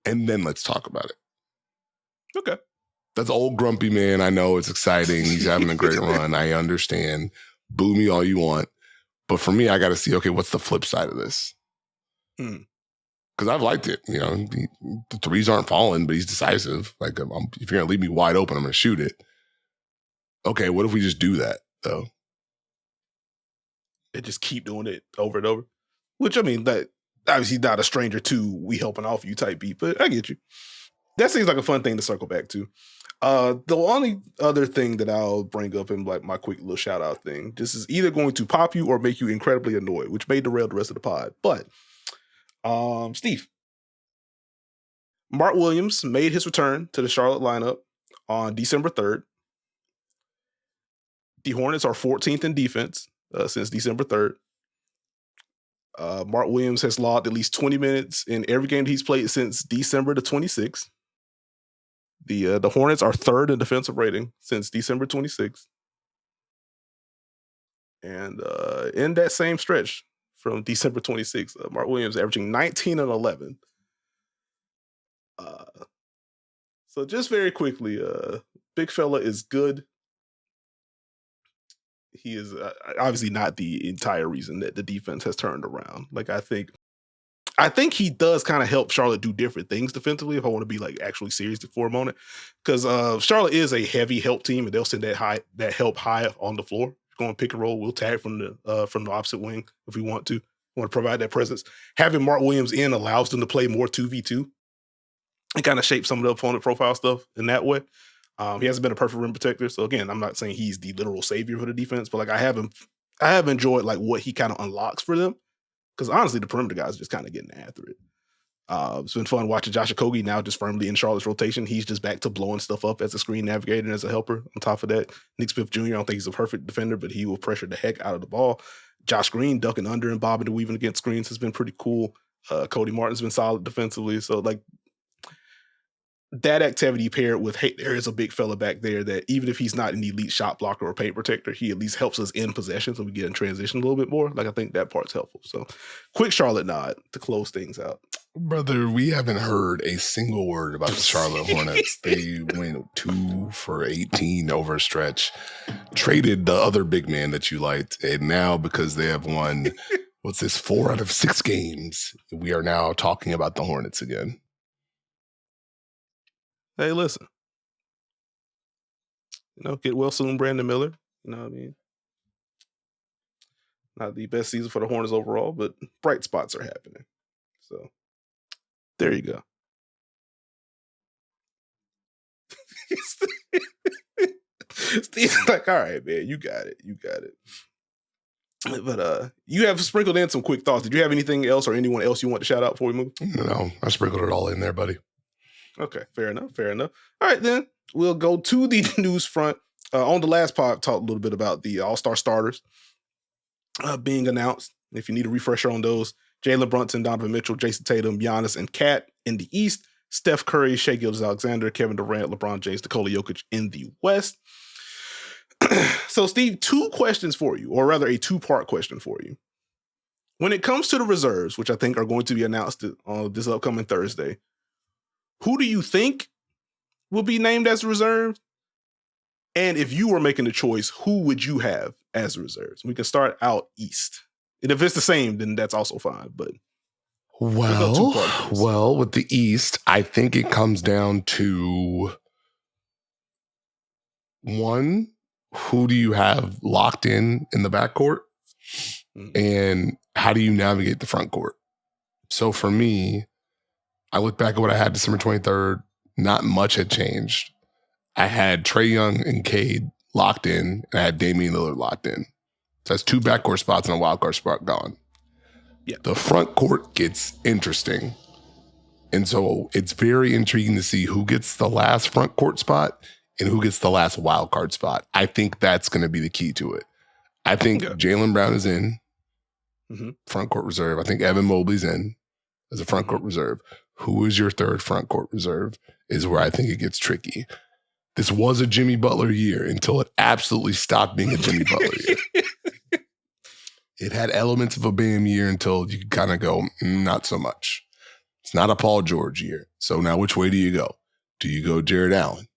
And then let's talk about it. Okay. That's old grumpy man. I know it's exciting. He's having a great run. I understand. Boo me all you want. But for me, I got to see, okay, what's the flip side of this? Because I've liked it. You know, the threes aren't falling, but he's decisive. Like, if you're going to leave me wide open, I'm going to shoot it. Okay, what if we just do that, though? And just keep doing it over and over? Which, I mean, that obviously not a stranger to we helping off you type beat, but I get you. That seems like a fun thing to circle back to. The only other thing that I'll bring up in like my quick little shout out thing, this is either going to pop you or make you incredibly annoyed, which may derail the rest of the pod. But Steve, Mark Williams made his return to the Charlotte lineup on December 3rd. The Hornets are 14th in defense since December 3rd. Mark Williams has logged at least 20 minutes in every game that he's played since December the 26th. The Hornets are 3rd in defensive rating since December 26th. And in that same stretch from December 26th, Mark Williams averaging 19 and 11. So just very quickly, big fella is good. He is obviously not the entire reason that the defense has turned around. Like, I think he does kind of help Charlotte do different things defensively, if I want to be like actually serious for a moment. Because Charlotte is a heavy help team, and they'll send that help high on the floor. Going pick and roll, we'll tag from the opposite wing if we want to. We want to provide that presence. Having Mark Williams in allows them to play more 2v2 and kind of shape some of the opponent profile stuff in that way. He hasn't been a perfect rim protector, so again, I'm not saying he's the literal savior for the defense, but like I have enjoyed like what he kind of unlocks for them. Because honestly, the perimeter guys are just kind of getting after it. It's been fun watching Josh Okogie now just firmly in Charlotte's rotation. He's just back to blowing stuff up as a screen navigator and as a helper. On top of that, Nick Smith Jr., I don't think he's a perfect defender, but he will pressure the heck out of the ball. Josh Green ducking under and bobbing and weaving against screens has been pretty cool. Cody Martin's been solid defensively. So like that activity paired with, hey, there is a big fella back there that even if he's not an elite shot blocker or paint protector, he at least helps us in possession so we get in transition a little bit more. Like, I think that part's helpful. So quick Charlotte nod to close things out. Brother, we haven't heard a single word about the Charlotte Hornets. They went 2 for 18 over a stretch, traded the other big man that you liked, and now because they have won, 4 out of 6 games, we are now talking about the Hornets again. Hey, listen. Get well soon, Brandon Miller. You know what I mean? Not the best season for the Hornets overall, but bright spots are happening. So, there you go. Steve's like, all right, man, you got it. But you have sprinkled in some quick thoughts. Did you have anything else or anyone else you want to shout out before we move? No, I sprinkled it all in there, buddy. Okay, fair enough. All right, then we'll go to the news front. On the last pod, talked a little bit about the All-Star starters being announced. If you need a refresher on those, Jalen Brunson, Donovan Mitchell, Jason Tatum, Giannis, and Kat in the East. Steph Curry, Shai Gilgeous-Alexander, Kevin Durant, LeBron James, Nikola Jokic in the West. So, Steve, 2 questions for you, or rather a 2-part question for you. When it comes to the reserves, which I think are going to be announced on this upcoming Thursday, who do you think will be named as reserve? And if you were making a choice, who would you have as reserves? We can start out East. And if it's the same, then that's also fine. But well, with the East, I think it comes down to 1, who do you have locked in the backcourt? And how do you navigate the front court? So for me, I look back at what I had December 23rd. Not much had changed. I had Trae Young and Cade locked in, and I had Damian Lillard locked in. That's 2 backcourt spots and a wild card spot gone. Yeah. The front court gets interesting. And so it's very intriguing to see who gets the last front court spot and who gets the last wild card spot. I think that's going to be the key to it. I think Jaylen Brown is in front court reserve. I think Evan Mobley's in as a front court reserve. Who is your third front court reserve is where I think it gets tricky. This was a Jimmy Butler year until it absolutely stopped being a Jimmy Butler year. It had elements of a Bam year until you kind of go, not so much. It's not a Paul George year. So now which way do you go? Do you go Jarrett Allen?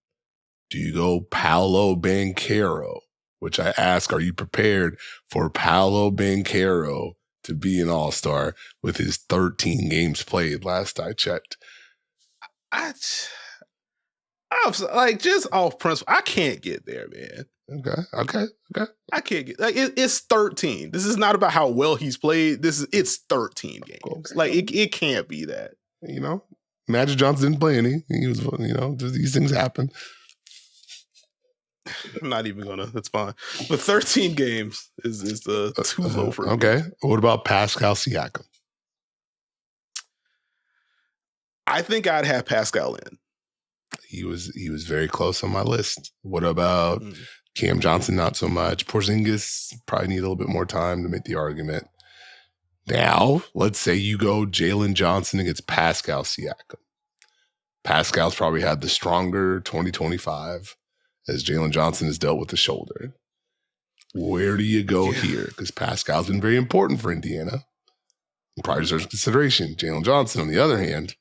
Do you go Paolo Banchero? Which I ask, are you prepared for Paolo Banchero to be an all-star with his 13 games played last I checked? I'm like, just off principle, I can't get there, man. Okay. I can't get it's 13. This is not about how well he's played. It's 13 games. Okay. Like it can't be that. You know, Magic Johnson didn't play any. He was, these things happen. I'm not even gonna. That's fine. But 13 games is too low for me. Okay. What about Pascal Siakam? I think I'd have Pascal in. He was very close on my list. What about Cam Johnson? Not so much. Porzingis probably need a little bit more time to make the argument. Now, let's say you go Jalen Johnson against Pascal Siakam. Pascal's probably had the stronger 2025 as Jalen Johnson has dealt with the shoulder. Where do you go here? Because Pascal's been very important for Indiana. Probably deserves consideration. Jalen Johnson, on the other hand,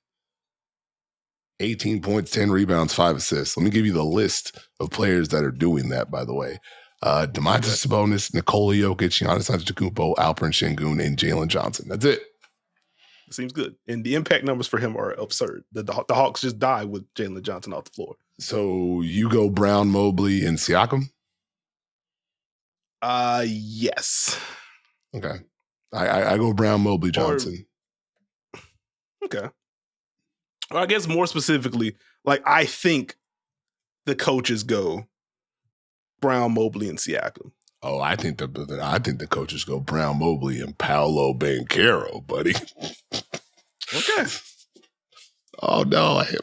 18 points, 10 rebounds, 5 assists. Let me give you the list of players that are doing that, by the way. Domantas Sabonis, Nikola Jokic, Giannis Antetokounmpo, Alperen Şengün, and Jalen Johnson. That's it. Seems good. And the impact numbers for him are absurd. The Hawks just die with Jalen Johnson off the floor. So you go Brown, Mobley, and Siakam? Yes. Okay. I go Brown, Mobley, Johnson. Okay. Well, I guess more specifically, like I think the coaches go Brown, Mobley, and Siakam. Oh, I think the coaches go Brown, Mobley, and Paolo Banchero, buddy. Okay. Oh no, I hit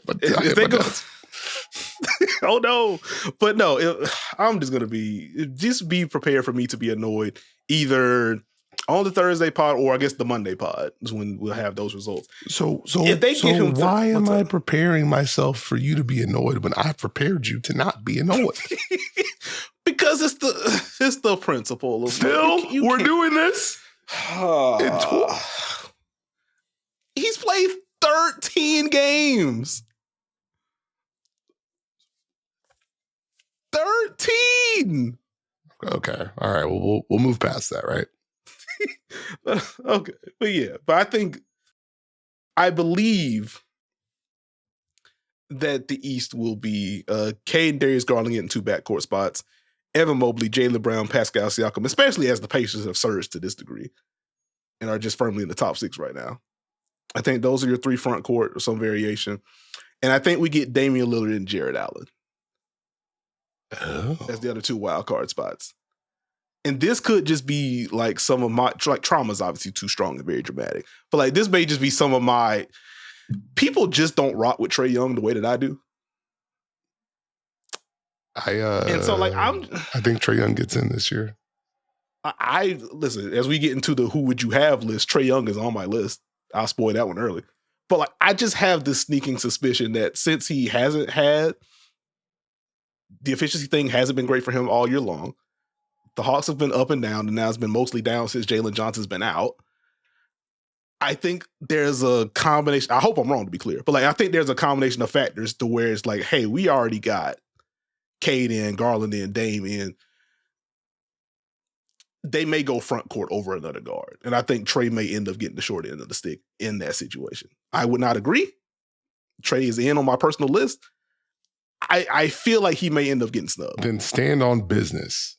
oh no, but no, I'm just gonna be prepared for me to be annoyed either on the Thursday pod or I guess the Monday pod is when we'll have those results. So why am I preparing myself for you to be annoyed when I prepared you to not be annoyed? Because it's the principle of still we're doing this. He's played 13 games. 13. Okay. All right. Well, we'll move past that, right? Okay. But I believe that the East will be Cade and Darius Garland getting 2 backcourt spots, Evan Mobley, Jaylen Brown, Pascal Siakam, especially as the Pacers have surged to this degree and are just firmly in the top 6 right now. I think those are your 3 front court or some variation. And I think we get Damian Lillard and Jarrett Allen as the other 2 wild card spots. And this could just be like some of my, like trauma's obviously too strong and very dramatic, but like this may just be some of my, people just don't rock with Trae Young the way that I do. And so like I think Trae Young gets in this year. I listen, as we get into the who would you have list, Trae Young is on my list. I'll spoil that one early. But like I just have this sneaking suspicion that since he hasn't had the efficiency thing hasn't been great for him all year long. The Hawks have been up and down, and now it's been mostly down since Jalen Johnson's been out. I think there's a combination. I hope I'm wrong to be clear, but like I think there's a combination of factors to where it's like, hey, we already got Cade in, Garland in, Dame in. They may go front court over another guard, and I think Trae may end up getting the short end of the stick in that situation. I would not agree. Trae is in on my personal list. I feel like he may end up getting snubbed. Then stand on business.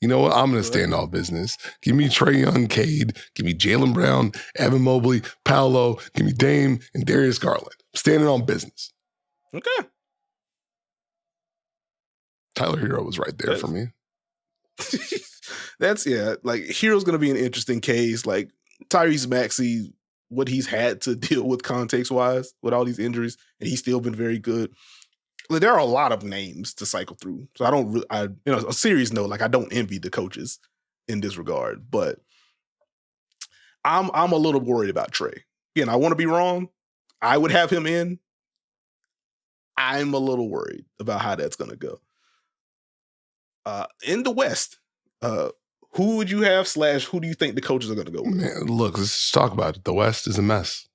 You know what? I'm going to stand on business. Give me Trae Young, Cade. Give me Jaylen Brown, Evan Mobley, Paolo. Give me Dame and Darius Garland. Standing on business. Okay. Tyler Hero was right there for me. Like Hero's going to be an interesting case. Like Tyrese Maxey, what he's had to deal with context-wise with all these injuries, and he's still been very good. Like, there are a lot of names to cycle through. So I don't really, a serious note, like I don't envy the coaches in this regard, but I'm a little worried about Trey. Again, I want to be wrong. I would have him in. I'm a little worried about how that's going to go. In the West, who would you have / who do you think the coaches are going to go with? Man, look, let's just talk about it. The West is a mess.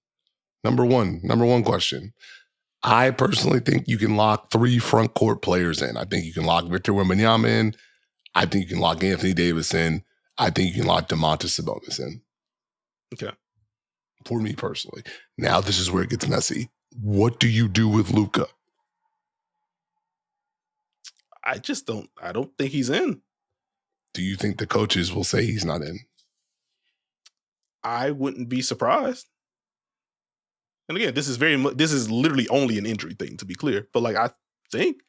Number one question. I personally think you can lock 3 front court players in. I think you can lock Victor Wembanyama in. I think you can lock Anthony Davis in. I think you can lock Domantas Sabonis in. Okay. For me personally. Now this is where it gets messy. What do you do with Luka? I don't think he's in. Do you think the coaches will say he's not in? I wouldn't be surprised. And again, this is literally only an injury thing, to be clear. But like, I think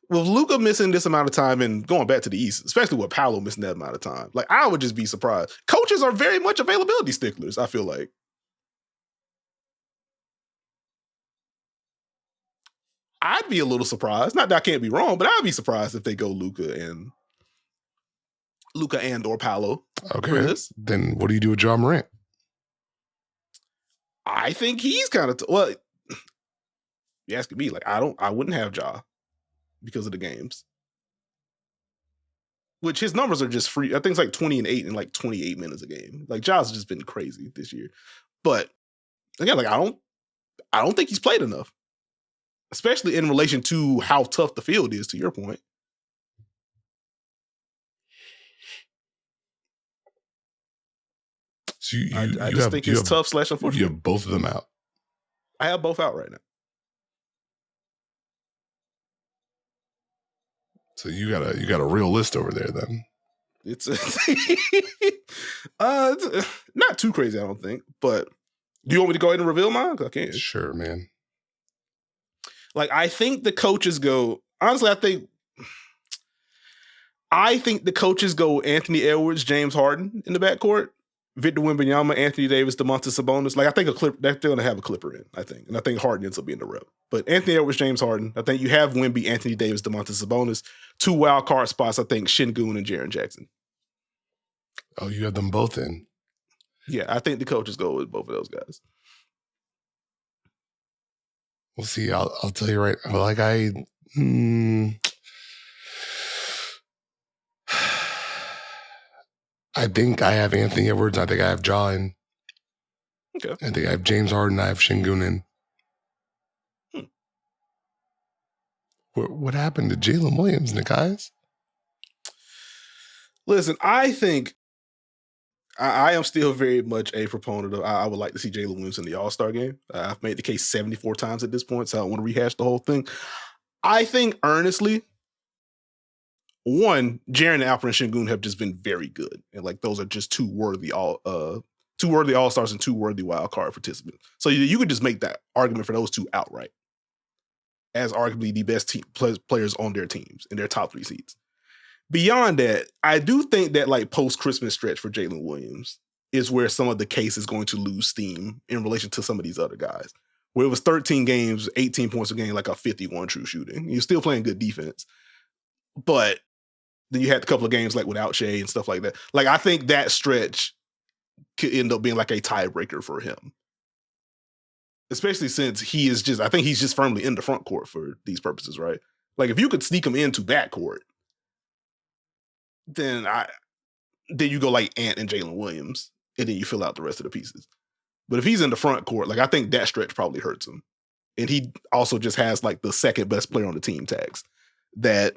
with Luka missing this amount of time and going back to the East, especially with Paolo missing that amount of time, like I would just be surprised. Coaches are very much availability sticklers, I feel like. I'd be a little surprised. Not that I can't be wrong, but I'd be surprised if they go Luka and or Paolo. Okay. Then what do you do with Ja Morant? I think he's kind of well. You asking me? Like I wouldn't have Ja because of the games, which his numbers are just free. I think it's like 20 and 8 in like 28 minutes a game. Like Ja's just been crazy this year, but again, like I don't think he's played enough, especially in relation to how tough the field is. To your point. So I just think it's tough / unfortunate. You have both of them out. I have both out right now. So you got a real list over there then. It's not too crazy, I don't think. But do you want me to go ahead and reveal mine? I can. Sure, man. Like I think the coaches go. Honestly, I think the coaches go Anthony Edwards, James Harden in the backcourt. Victor Wembanyama, Anthony Davis, Domantas Sabonis. Like I think they're going to have a Clipper in. I think, and I think Harden ends up being the rep. But Anthony Edwards, James Harden. I think you have Wemby, Anthony Davis, Domantas Sabonis. 2 wild card spots. I think Şengün and Jaren Jackson. Oh, you have them both in. Yeah, I think the coaches go with both of those guys. We'll see. I'll tell you right. Like I think I have Anthony Edwards. I think I have Ja in. Okay. I think I have James Harden. I have Şengün in. What happened to Jalen Williams, Nekias? Listen, I think I am still very much a proponent of. I would like to see Jalen Williams in the All-Star game. I've made the case 74 times at this point, so I don't want to rehash the whole thing. I think earnestly, one, Jaren Allen and Şengün have just been very good, and like those are just two worthy All-Stars and 2 worthy wild card participants. So you could just make that argument for those 2 outright as arguably the best players on their teams in their top 3 seeds. Beyond that, I do think that like post-Christmas stretch for Jalen Williams is where some of the case is going to lose steam in relation to some of these other guys. Where it was 13 games, 18 points a game, like a 51 true shooting. You're still playing good defense. But then you had a couple of games like without Shea and stuff like that. Like I think that stretch could end up being like a tiebreaker for him. Especially since I think he's just firmly in the front court for these purposes, right? Like if you could sneak him into backcourt, then you go like Ant and Jalen Williams, and then you fill out the rest of the pieces. But if he's in the front court, like I think that stretch probably hurts him. And he also just has like the second best player on the team tags. That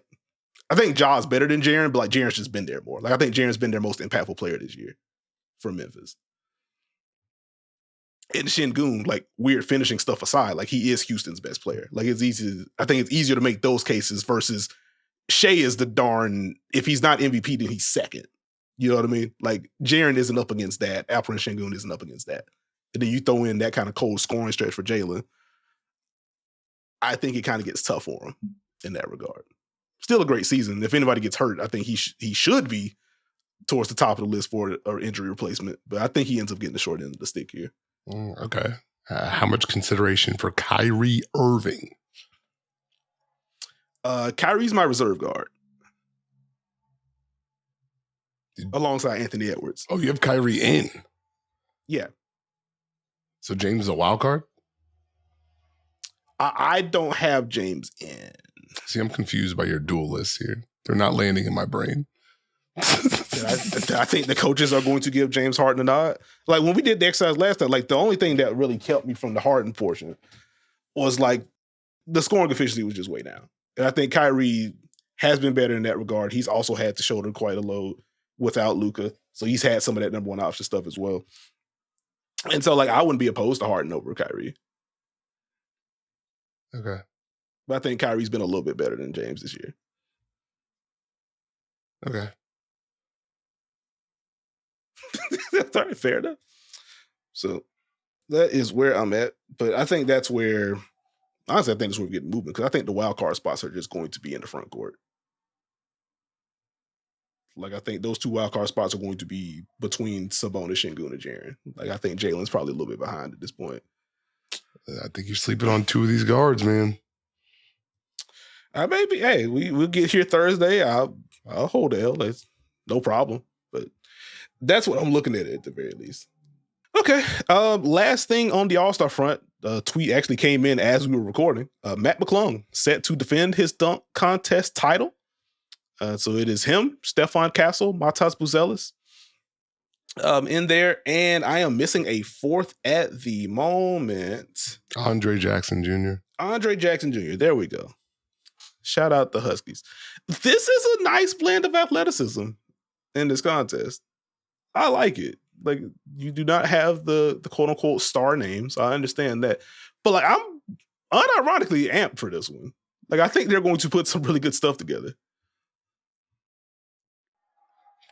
I think Ja's better than Jaren, but like Jaren's just been there more. Like I think Jaren's been their most impactful player this year for Memphis. And Şengün, like weird finishing stuff aside, like he is Houston's best player. Like I think it's easier to make those cases versus Shea is if he's not MVP, then he's second. You know what I mean? Like Jaren isn't up against that. Alperen Şengün isn't up against that. And then you throw in that kind of cold scoring stretch for Jalen. I think it kind of gets tough for him in that regard. Still a great season. If anybody gets hurt, I think he should be towards the top of the list for an injury replacement. But I think he ends up getting the short end of the stick here. Okay. How much consideration for Kyrie Irving? Kyrie's my reserve guard. Alongside Anthony Edwards. Oh, you have Kyrie in? Yeah. So James is a wild card? I don't have James in. See, I'm confused by your dual lists here. They're not landing in my brain. I think the coaches are going to give James Harden a nod. Like when we did the exercise last time, like the only thing that really kept me from the Harden portion was like the scoring efficiency was just way down. And I think Kyrie has been better in that regard. He's also had to shoulder quite a load without Luka. So he's had some of that number one option stuff as well. And so like I wouldn't be opposed to Harden over Kyrie. Okay. But I think Kyrie's been a little bit better than James this year. Okay. That's all right, fair enough. So that is where I'm at. But I think that's where, honestly, I think that's where we get movement because I think the wild card spots are just going to be in the front court. Like, I think those two wild card spots are going to be between Sabonis, Şengün, and Jaren. Like, I think Jalen's probably a little bit behind at this point. I think you're sleeping on two of these guards, man. Maybe, hey, we'll get here Thursday. I'll hold the L. That's no problem. But that's what I'm looking at the very least. Okay. Last thing on the All-Star front, a tweet actually came in as we were recording. Matt McClung set to defend his dunk contest title. So it is him, Stephon Castle, Matas Buzelis in there. And I am missing a fourth at the moment. Andre Jackson Jr. Andre Jackson Jr. There we go. Shout out the Huskies. This is a nice blend of athleticism in this contest. I like it. Like, you do not have the quote unquote star names. I understand that. But like, I'm unironically amped for this one. Like, I think they're going to put some really good stuff together.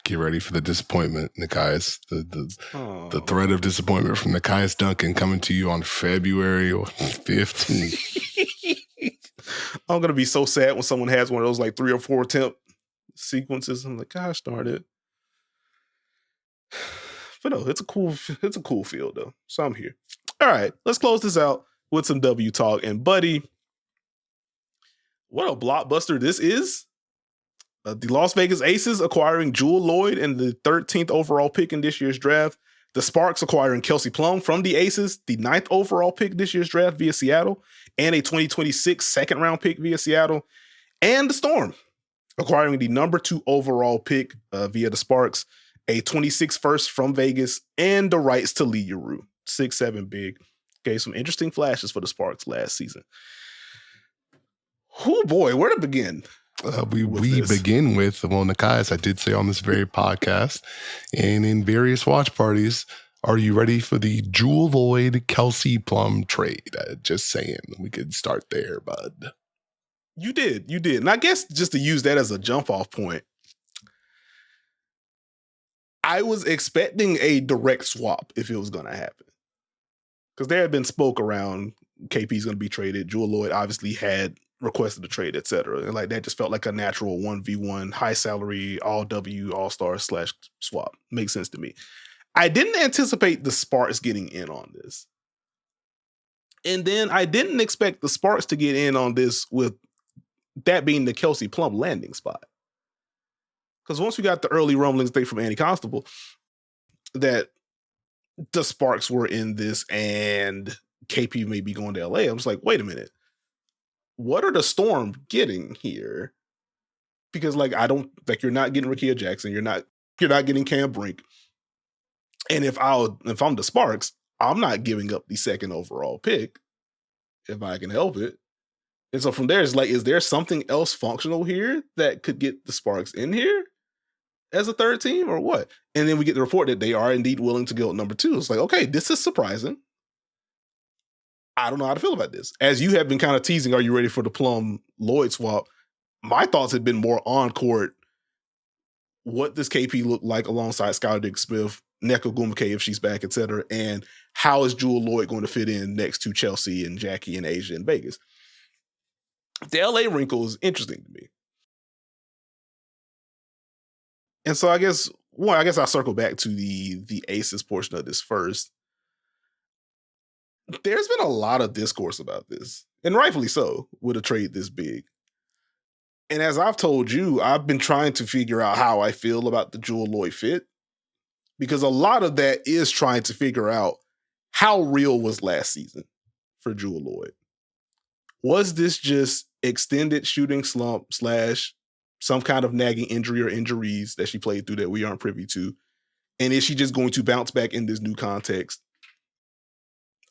Get ready for the disappointment, Nekias. The threat of disappointment from Nekias Duncan coming to you on February 15th. I'm going to be so sad when someone has one of those like 3 or 4 attempt sequences. I'm like, gosh darn it. But no, it's a cool field though. So I'm here. All right, let's close this out with some W talk. And buddy, what a blockbuster this is. The Las Vegas Aces acquiring Jewell Loyd and the 13th overall pick in this year's draft. The Sparks acquiring Kelsey Plum from the Aces, the 9th overall pick this year's draft via Seattle, and a 2026 second round pick via Seattle. And the Storm acquiring the number 2 overall pick via the Sparks, a 26 first from Vegas, and the rights to Lee Yuru. 6'7" big. Okay, some interesting flashes for the Sparks last season. Oh boy, where to begin? We begin with, well, Nekias, I did say on this very podcast and in various watch parties, are you ready for the Jewell Loyd Kelsey Plum trade? Just saying, we could start there, bud. You did. And I guess just to use that as a jump off point, I was expecting a direct swap if it was going to happen. Because there had been spoke around KP's going to be traded. Jewell Loyd obviously had requested a trade, etc. And like that just felt like a natural 1v1, high salary, all W, all-star / swap. Makes sense to me. I didn't anticipate the Sparks getting in on this. And then I didn't expect the Sparks to get in on this with that being the Kelsey Plum landing spot. Because once we got the early rumblings from Andy Constable that the Sparks were in this and KP may be going to LA, I was like, wait a minute. What are the Storm getting here? Because like you're not getting Nekias Jackson, you're not getting Cam Brink. And if I'm the Sparks, I'm not giving up the 2nd overall pick if I can help it. And so from there, it's like, is there something else functional here that could get the Sparks in here as a 3rd team or what? And then we get the report that they are indeed willing to go at number 2. It's like, okay, this is surprising. I don't know how to feel about this. As you have been kind of teasing, are you ready for the Plum Loyd swap? My thoughts had been more on court. What does KP look like alongside Skylar Dick-Smith, Nneka Ogwumike if she's back, etc. And how is Jewell Loyd going to fit in next to Chelsea and Jackie and Asia in Vegas? The LA wrinkle is interesting to me. And so I guess I'll circle back to the Aces portion of this first. There's been a lot of discourse about this, and rightfully so, with a trade this big. And as I've told you, I've been trying to figure out how I feel about the Jewell Loyd fit, because a lot of that is trying to figure out how real was last season for Jewell Loyd. Was this just extended shooting slump / some kind of nagging injury or injuries that she played through that we aren't privy to? And is she just going to bounce back in this new context?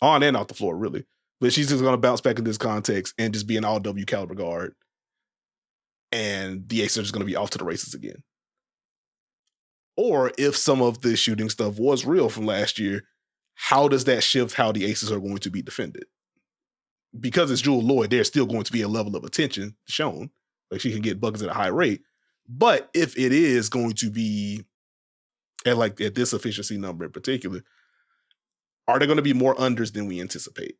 On and off the floor, really. But she's just going to bounce back in this context and just be an all-W caliber guard. And the Aces are just going to be off to the races again. Or if some of the shooting stuff was real from last year, how does that shift how the Aces are going to be defended? Because it's Jewell Loyd, there's still going to be a level of attention shown. Like, she can get buckets at a high rate. But if it is going to be at this efficiency number in particular, are there going to be more unders than we anticipate?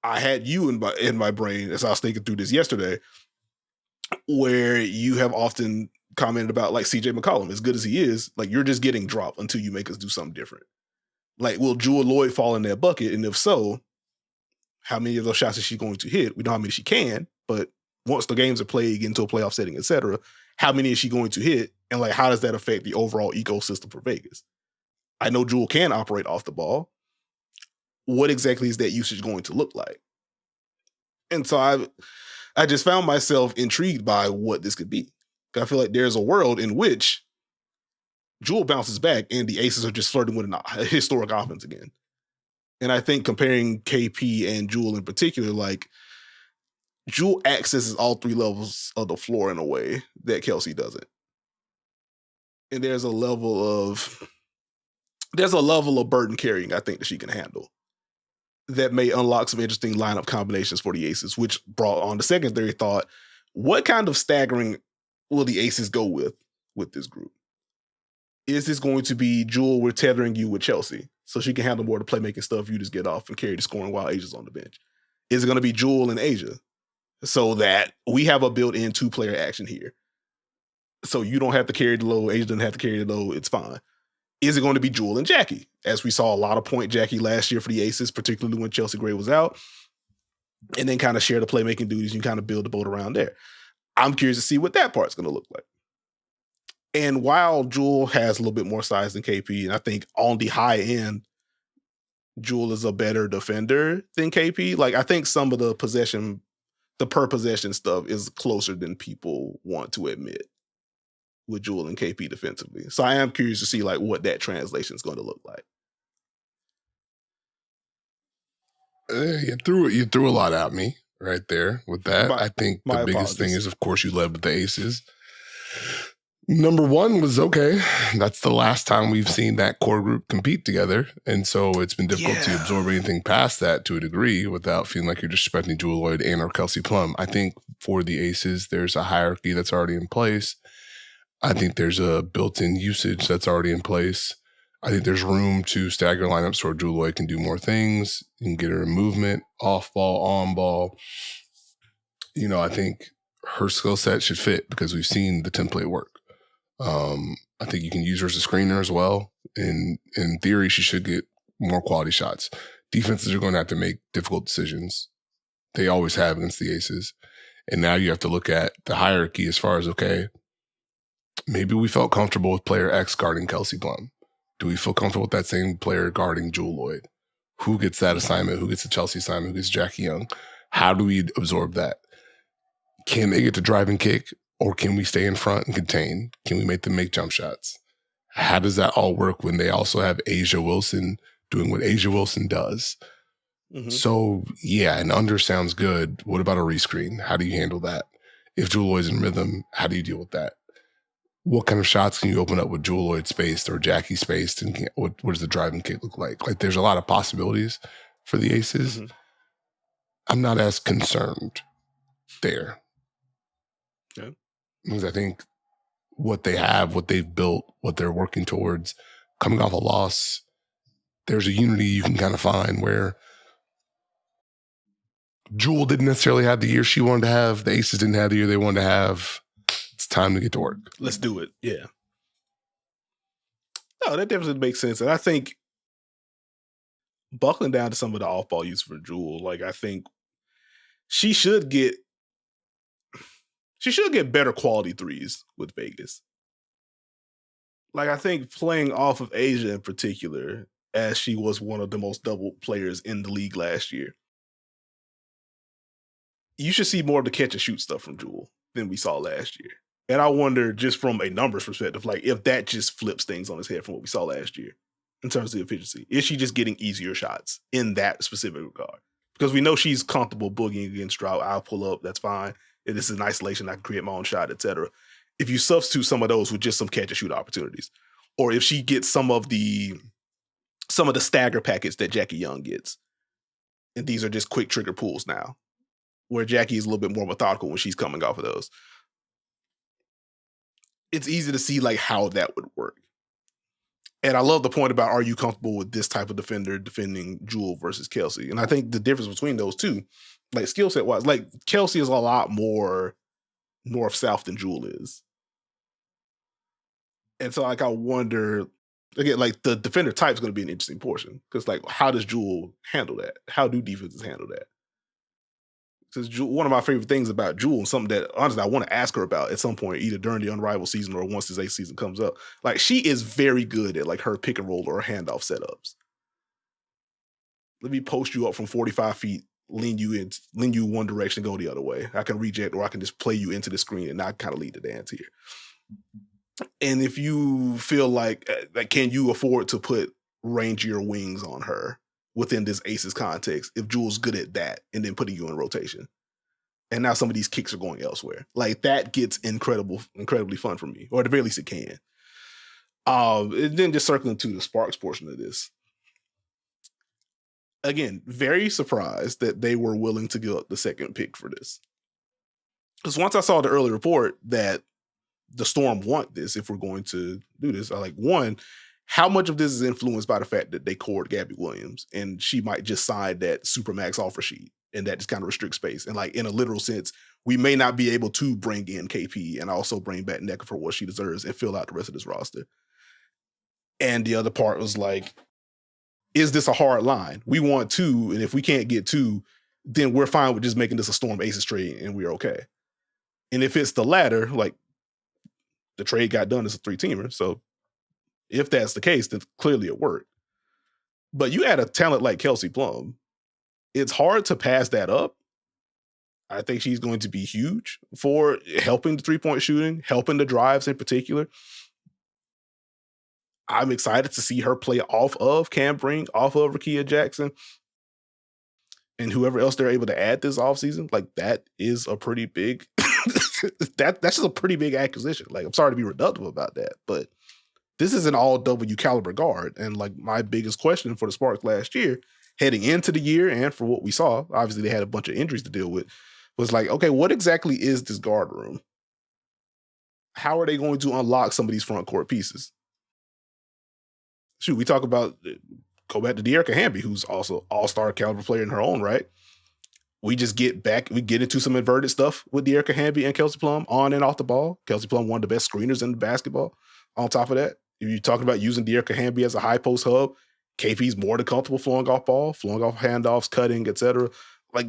I had you in my brain as I was thinking through this yesterday, where you have often commented about, like, CJ McCollum, as good as he is, like, you're just getting dropped until you make us do something different. Like, will Jewell Loyd fall in that bucket? And if so, how many of those shots is she going to hit? We know how many she can, but once the games are played, get into a playoff setting, etc., how many is she going to hit? And, like, how does that affect the overall ecosystem for Vegas? I know Jewell can operate off the ball. What exactly is that usage going to look like? And so I just found myself intrigued by what this could be. I feel like there's a world in which Jewell bounces back and the Aces are just flirting with a historic offense again. And I think comparing KP and Jewell in particular, like, Jewell accesses all three levels of the floor in a way that Kelsey doesn't. And there's a level of burden carrying I think that she can handle that may unlock some interesting lineup combinations for the Aces, which brought on the secondary thought: what kind of staggering will the Aces go with this group? Is this going to be Jewell, we're tethering you with Chelsea so she can handle more of the playmaking stuff, you just get off and carry the scoring while Asia's on the bench? Is it going to be Jewell and Asia so that we have a built-in two-player action here? So you don't have to carry the load, Asia doesn't have to carry the load, it's fine. Is it going to be Jewell and Jackie? As we saw a lot of point Jackie last year for the Aces, particularly when Chelsea Gray was out, and then kind of share the playmaking duties and kind of build the boat around there. I'm curious to see what that part's going to look like. And while Jewell has a little bit more size than KP, and I think on the high end, Jewell is a better defender than KP, like, I think some of the per possession stuff is closer than people want to admit with Jewell and KP defensively. So I am curious to see, like, what that translation is going to look like. You threw a lot at me right there with that. I think the biggest thing is, of course, you led with the Aces. Number one was, okay, that's the last time we've seen that core group compete together. And so it's been difficult to absorb anything past that to a degree without feeling like you're disrespecting Jewell Loyd and or Kelsey Plum. I think for the Aces, there's a hierarchy that's already in place. I think there's a built-in usage that's already in place. I think there's room to stagger lineups where Jewell Loyd can do more things. You can get her movement, off ball, on ball. You know, I think her skill set should fit because we've seen the template work. I think you can use her as a screener as well. In theory, she should get more quality shots. Defenses are going to have to make difficult decisions. They always have against the Aces. And now you have to look at the hierarchy as far as, okay, maybe we felt comfortable with player X guarding Kelsey Plum. Do we feel comfortable with that same player guarding Jewell Loyd? Who gets that assignment? Who gets the Chelsea assignment? Who gets Jackie Young? How do we absorb that? Can they get to drive and kick? Or can we stay in front and contain? Can we make them make jump shots? How does that all work when they also have A'ja Wilson doing what A'ja Wilson does? Mm-hmm. So, yeah, an under sounds good. What about a rescreen? How do you handle that? If Jewell Loyd's in rhythm, how do you deal with that? What kind of shots can you open up with Jewell Loyd spaced or Jackie spaced? And what does the driving kick look like? Like, there's a lot of possibilities for the Aces. Mm-hmm. I'm not as concerned there. Yeah. Because I think what they have, what they've built, what they're working towards, coming off a loss, there's a unity you can kind of find where Jewell didn't necessarily have the year she wanted to have. The Aces didn't have the year they wanted to have. It's time to get to work. Let's do it. Yeah. No, that definitely makes sense. And I think buckling down to some of the off-ball use for Jewell, like I think she should get better quality threes with Vegas. Like I think playing off of Asia in particular, as she was one of the most double players in the league last year, you should see more of the catch and shoot stuff from Jewell than we saw last year. And I wonder, just from a numbers perspective, like if that just flips things on its head from what we saw last year in terms of the efficiency. Is she just getting easier shots in that specific regard? Because we know she's comfortable boogieing against Stroud. I'll pull up. That's fine. If this is an isolation, I can create my own shot, etc. If you substitute some of those with just some catch and shoot opportunities, or if she gets some of the stagger packets that Jackie Young gets, and these are just quick trigger pulls now, where Jackie is a little bit more methodical when she's coming off of those. It's easy to see like how that would work. And I love the point about, are you comfortable with this type of defender defending Jewell versus Kelsey? And I think the difference between those two, like skill set wise, like Kelsey is a lot more north-south than Jewell is. And so like I wonder, again, like the defender type is going to be an interesting portion. Because like, how does Jewell handle that? How do defenses handle that? Because one of my favorite things about Jewell, and something that honestly I want to ask her about at some point, either during the Unrivaled season or once this A season comes up, like she is very good at like her pick and roll or handoff setups. Let me post you up from 45 feet, lean you one direction, go the other way. I can reject, or I can just play you into the screen and not kind of lead the dance here. And if you feel like can you afford to put rangier wings on her within this Aces context, if Jewell's good at that and then putting you in rotation? And now some of these kicks are going elsewhere. Like that gets incredibly fun for me, or at the very least it can. And then just circling to the Sparks portion of this. Again, very surprised that they were willing to give up the second pick for this. Because once I saw the early report that the Storm want this, if we're going to do this, I like, one, how much of this is influenced by the fact that they cored Gabby Williams and she might just sign that Supermax offer sheet and that just kind of restricts space. And like in a literal sense, we may not be able to bring in KP and also bring back Nekias for what she deserves and fill out the rest of this roster. And the other part was like, is this a hard line? We want two, and if we can't get two, then we're fine with just making this a Storm Aces trade and we're okay. And if it's the latter, like the trade got done as a 3-teamer, so if that's the case, then clearly it worked. But you add a talent like Kelsey Plum, it's hard to pass that up. I think she's going to be huge for helping the three-point shooting, helping the drives in particular. I'm excited to see her play off of Cam Brink, off of Rakia Jackson, and whoever else they're able to add this offseason. Like that is a pretty big, that's just a pretty big acquisition. Like I'm sorry to be reductive about that, but this is an all W caliber guard. And like my biggest question for the Sparks last year, heading into the year and for what we saw, obviously they had a bunch of injuries to deal with, was like, okay, what exactly is this guard room? How are they going to unlock some of these front court pieces? Shoot, we talk about, go back to De'Erica Hamby, who's also all-star caliber player in her own right. We get into some inverted stuff with De'Erica Hamby and Kelsey Plum on and off the ball. Kelsey Plum, one of the best screeners in the basketball. On top of that, if you're talking about using De'Erica Hamby as a high post hub, KP's more than comfortable flowing off ball, flowing off handoffs, cutting, etc. Like,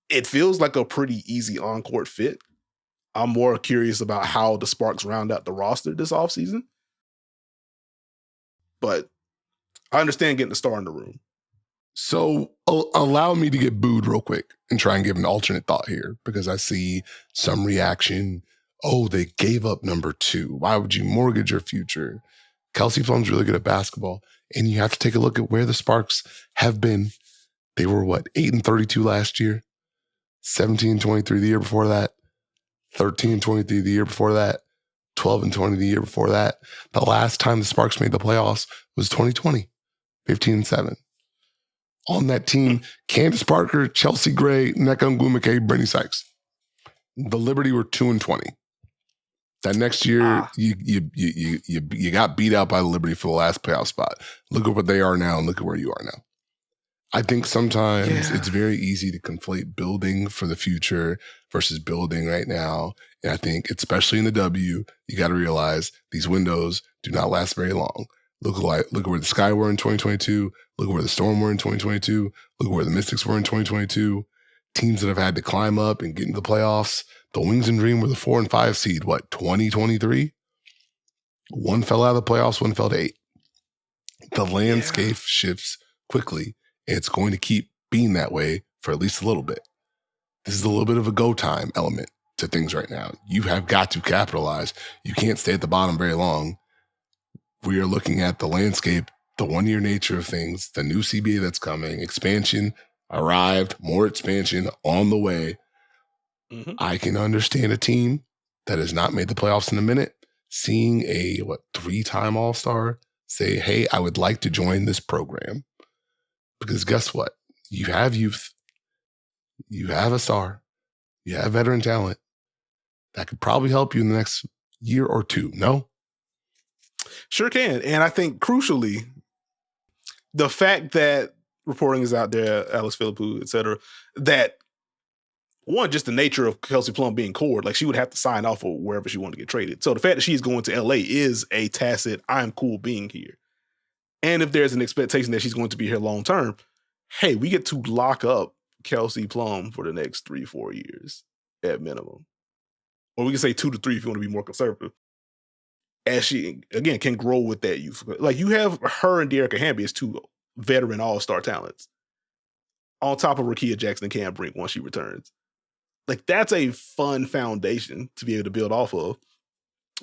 it feels like a pretty easy on-court fit. I'm more curious about how the Sparks round out the roster this offseason. But I understand getting the star in the room. So allow me to get booed real quick and try and give an alternate thought here, because I see some reaction. Oh, they gave up number 2. Why would you mortgage your future? Kelsey Plum's really good at basketball. And you have to take a look at where the Sparks have been. They were 8-32 last year, 17-23 the year before that, 13-23 the year before that, 12-20 the year before that. The last time the Sparks made the playoffs was 2020, 15-7. On that team, Candace Parker, Chelsea Gray, Nneka Ogwumike, Brittany Sykes. The Liberty were 2-20. That next year, you got beat out by the Liberty for the last playoff spot. Look at what they are now and look at where you are now. I think sometimes it's very easy to conflate building for the future versus building right now. And I think, especially in the W, you got to realize these windows do not last very long. Look at where the Sky were in 2022. Look at where the Storm were in 2022. Look at where the Mystics were in 2022. Teams that have had to climb up and get into the playoffs. The Wings and Dream were the 4 and 5 seed, 2023? One fell out of the playoffs, one fell to 8. The landscape shifts quickly, and it's going to keep being that way for at least a little bit. This is a little bit of a go time element to things right now. You have got to capitalize. You can't stay at the bottom very long. We are looking at the landscape, the one-year nature of things, the new CBA that's coming, expansion arrived, more expansion on the way. Mm-hmm. I can understand a team that has not made the playoffs in a minute, seeing a 3-time All-Star say, hey, I would like to join this program. Because guess what? You have youth. You have a star. You have veteran talent that could probably help you in the next year or two. No? Sure can. And I think crucially, the fact that reporting is out there, Alex Philippou, et cetera, that one, just the nature of Kelsey Plum being core, like she would have to sign off or wherever she wanted to get traded. So the fact that she's going to LA is a tacit, I'm cool being here. And if there's an expectation that she's going to be here long term, hey, we get to lock up Kelsey Plum for the next 3-4 years at minimum. Or we can say 2 to 3 if you want to be more conservative. As she, again, can grow with that youth. Like you have her and Dearica Hamby as 2 veteran all-star talents. On top of Nekias Jackson and Cam Brink once she returns. Like that's a fun foundation to be able to build off of.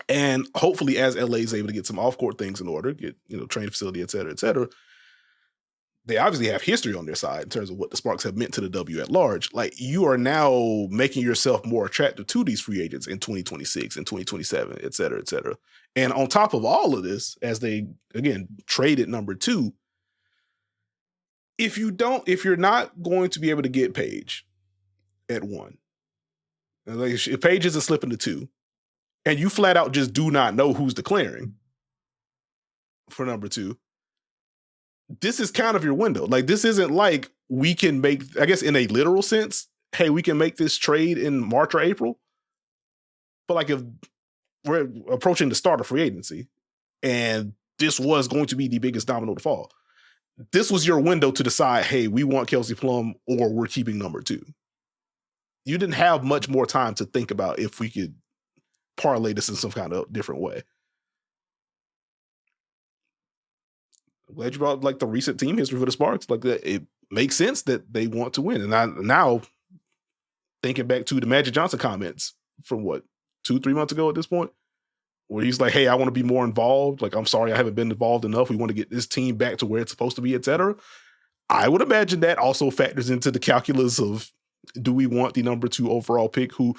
And hopefully as LA is able to get some off-court things in order, get, training facility, et cetera, they obviously have history on their side in terms of what the Sparks have meant to the W at large. Like you are now making yourself more attractive to these free agents in 2026 and 2027, et cetera, et cetera. And on top of all of this, as they, again, traded number 2, if you're not going to be able to get Paige at 1, like if Paige isn't slipping to 2, and you flat out just do not know who's declaring for number 2, this is kind of your window. Like this isn't like we can make, I guess in a literal sense, hey, we can make this trade in March or April. But like if we're approaching the start of free agency and this was going to be the biggest domino to fall, this was your window to decide, hey, we want Kelsey Plum or we're keeping number 2. You didn't have much more time to think about if we could parlay this in some kind of different way. I'm glad you brought like the recent team history for the Sparks. Like that, it makes sense that they want to win. And I now thinking back to the Magic Johnson comments from 2-3 months ago at this point, where he's like, hey, I want to be more involved. Like, I'm sorry, I haven't been involved enough. We want to get this team back to where it's supposed to be, et cetera. I would imagine that also factors into the calculus of, do we want the number 2 overall pick who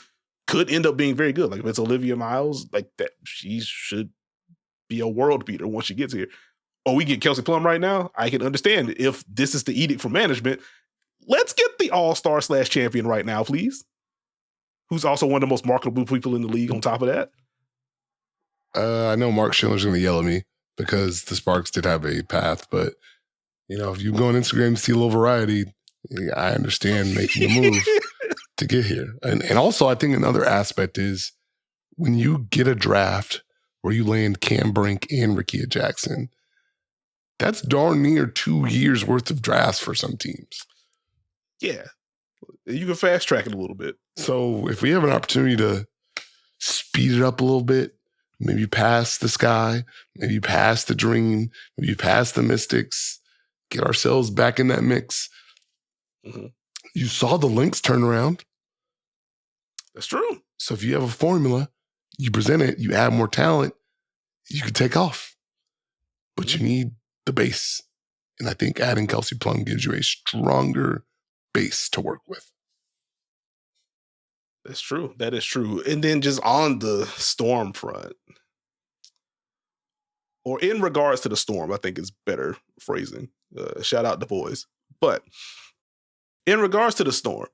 could end up being very good? Like if it's Olivia Miles, like that, she should be a world beater once she gets here. Or we get Kelsey Plum right now. I can understand if this is the edict from management. Let's get the all-star / champion right now, please. Who's also one of the most marketable people in the league on top of that. I know Mark Schiller's going to yell at me because the Sparks did have a path, but if you go on Instagram and see a little variety, I understand making a move to get here. And also I think another aspect is when you get a draft where you land Cam Brink and Nekias Jackson, that's darn near 2 years worth of drafts for some teams. Yeah. You can fast track it a little bit. So if we have an opportunity to speed it up a little bit, maybe past the Sky, maybe past the Dream, maybe past the Mystics, get ourselves back in that mix. Mm-hmm. You saw the Lynx turn around. That's true. So if you have a formula, you present it, you add more talent, you can take off. But you need the base. And I think adding Kelsey Plum gives you a stronger base to work with. That's true. That is true. And then just on the Storm front, or in regards to the Storm, I think is better phrasing. Shout out the boys. But in regards to the Storm,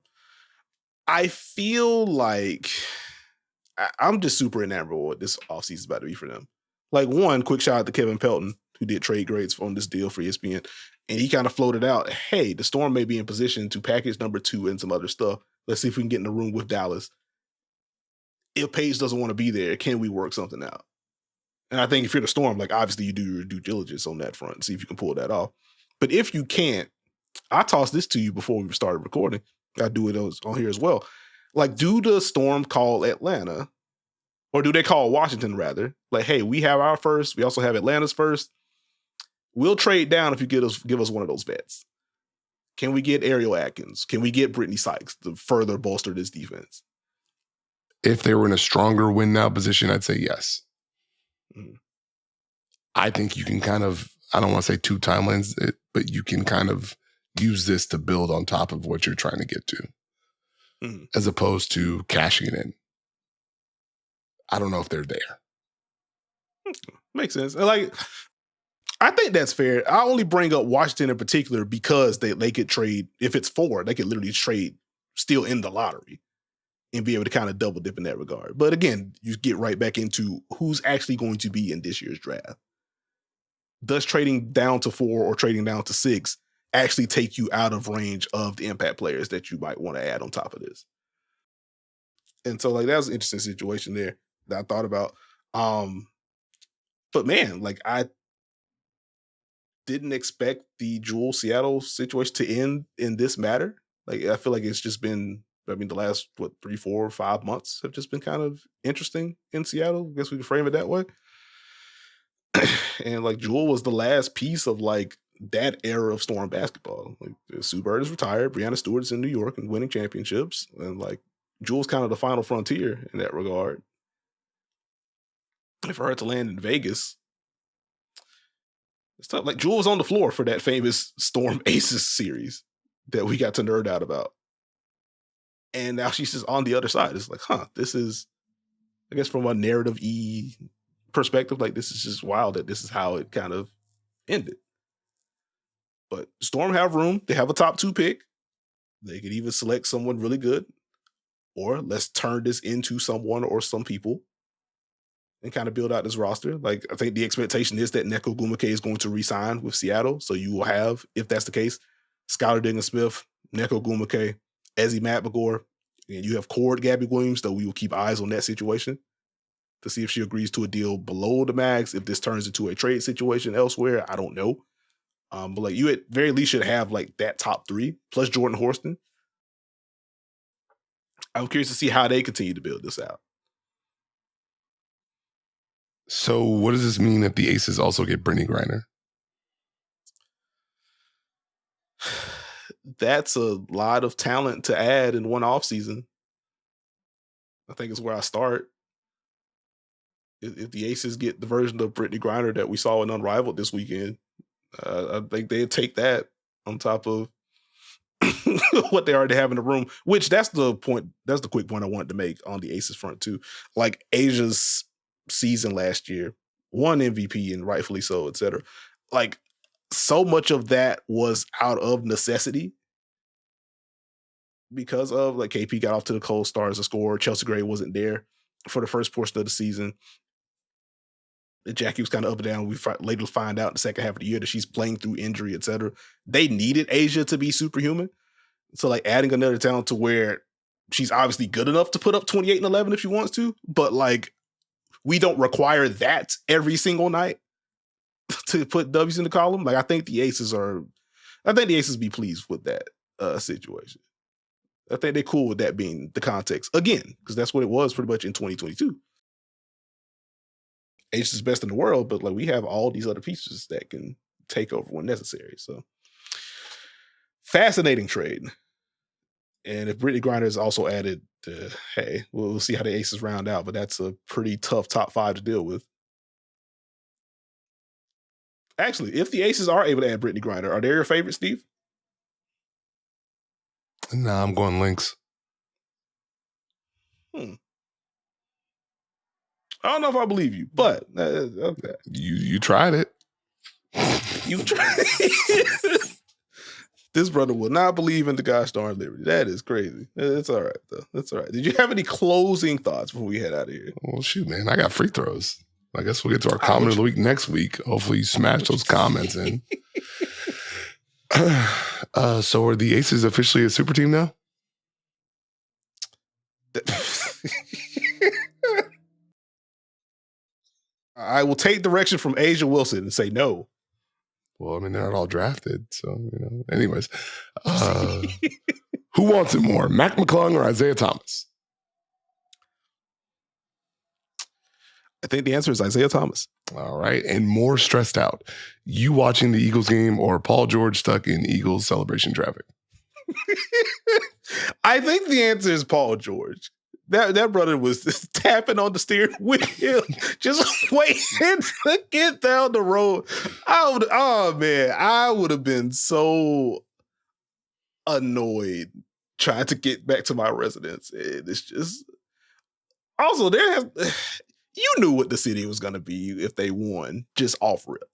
I feel like I'm just super enamored with what this offseason is about to be for them. Like, one, quick shout out to Kevin Pelton, who did trade grades on this deal for ESPN. And he kind of floated out, hey, the Storm may be in position to package number 2 and some other stuff. Let's see if we can get in the room with Dallas. If Page doesn't want to be there, can we work something out? And I think if you're the Storm, like obviously you do your due diligence on that front and see if you can pull that off. But if you can't, I tossed this to you before we started recording. I do it on here as well. Like, do the Storm call Atlanta, or do they call Washington rather? Like, hey, we have our first. We also have Atlanta's first. We'll trade down if you give us one of those vets. Can we get Ariel Atkins? Can we get Brittany Sykes to further bolster this defense? If they were in a stronger win now position, I'd say yes. Mm-hmm. I think you can kind of, I don't want to say 2 timelines, but you can kind of use this to build on top of what you're trying to get to, as opposed to cashing it in. I don't know if they're there. Makes sense. Like, I think that's fair. I only bring up Washington in particular because they could trade, if it's 4, they could literally trade still in the lottery and be able to kind of double dip in that regard. But again, you get right back into who's actually going to be in this year's draft. Does trading down to 4 or trading down to 6 actually take you out of range of the impact players that you might want to add on top of this? And so, like, that was an interesting situation there that I thought about. But man, like, I didn't expect the Jewell Seattle situation to end in this matter. Like, I feel like it's just been, I mean, the last, 3, 4, 5 months have just been kind of interesting in Seattle. I guess we can frame it that way. And like, Jewell was the last piece of like that era of Storm basketball. Like, Sue Bird is retired, Breanna Stewart is in New York and winning championships, and like, Jewell's kind of the final frontier in that regard. And for her to land in Vegas, it's tough. Like, Jewell was on the floor for that famous Storm Aces series that we got to nerd out about. And now she's just on the other side. It's like, this is, I guess from a narrative perspective, like, this is just wild that this is how it kind of ended. But Storm have room. They have a top 2 pick. They could even select someone really good, or let's turn this into someone or some people and kind of build out this roster. Like, I think the expectation is that Neko Gumake is going to re-sign with Seattle. So you will have, if that's the case, Skylar Diggins-Smith, Neko Gumake, Ezzy Matbagor, and you have Cord Gabby Williams, though we will keep eyes on that situation to see if she agrees to a deal below the max. If this turns into a trade situation elsewhere, I don't know. But like, you at very least should have like that top 3 plus Jordan Horston. I'm curious to see how they continue to build this out. So what does this mean if the Aces also get Brittany Griner? That's a lot of talent to add in one offseason. I think it's where I start. If the Aces get the version of Brittany Griner that we saw in Unrivaled this weekend, I think they'd take that on top of what they already have in the room, which that's the point. That's the quick point I wanted to make on the Aces front too. Like, Asia's season last year, won MVP and rightfully so, etc. Like, so much of that was out of necessity because of, like, KP got off to the cold start as a scorer. Chelsea Gray wasn't there for the first portion of the season. Jackie was kind of up and down. We later find out in the second half of the year that she's playing through injury, etc. They needed Asia to be superhuman. So, like, adding another talent to where she's obviously good enough to put up 28 and 11 if she wants to, but like, we don't require that every single night to put W's in the column. Like, I think the Aces be pleased with that situation. I think they're cool with that being the context again, because that's what it was pretty much in 2022. Ace is best in the world, but like, we have all these other pieces that can take over when necessary. So, fascinating trade. And if Brittany Griner is also added, hey, we'll see how the Aces round out, but that's a pretty tough top 5 to deal with. Actually, if the Aces are able to add Brittany Griner, are they your favorite, Steve? Nah, I'm going Lynx. I don't know if I believe you, but okay. You tried it. You tried it. This brother will not believe in the gosh darn Liberty. That is crazy. It's all right, though. That's all right. Did you have any closing thoughts before we head out of here? Well, shoot, man. I got free throws. I guess we'll get to our comment of the week next week. Hopefully you smash those comments in. So are the Aces officially a super team now? I will take direction from Asia Wilson and say no. Well, I mean, they're not all drafted. So, anyways. Who wants it more, Mac McClung or Isaiah Thomas? I think the answer is Isaiah Thomas. All right. And more stressed out, you watching the Eagles game or Paul George stuck in Eagles celebration traffic? I think the answer is Paul George. That brother was just tapping on the steering wheel, just waiting to get down the road. I would have been so annoyed trying to get back to my residence. It's just also you knew what the city was going to be if they won just off rip.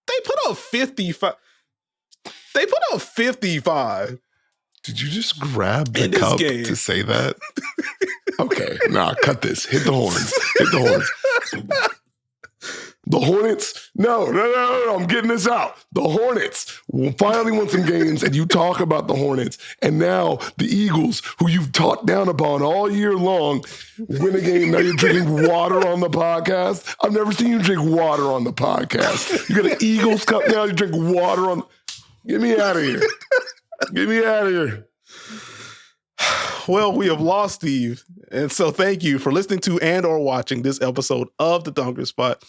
They put up 55. They put up 55. Did you just grab the cup to say that? Okay, cut this. Hit the horns. Hit the horns. The Hornets? No, I'm getting this out. The Hornets will finally win some games, and you talk about the Hornets, and now the Eagles, who you've talked down upon all year long, win a game. Now you're drinking water on the podcast. I've never seen you drink water on the podcast. You got an Eagles cup now, you drink water on. Get me out of here. Get me out of here. Well, we have lost Steve. And so thank you for listening to and or watching this episode of The Dunker Spot.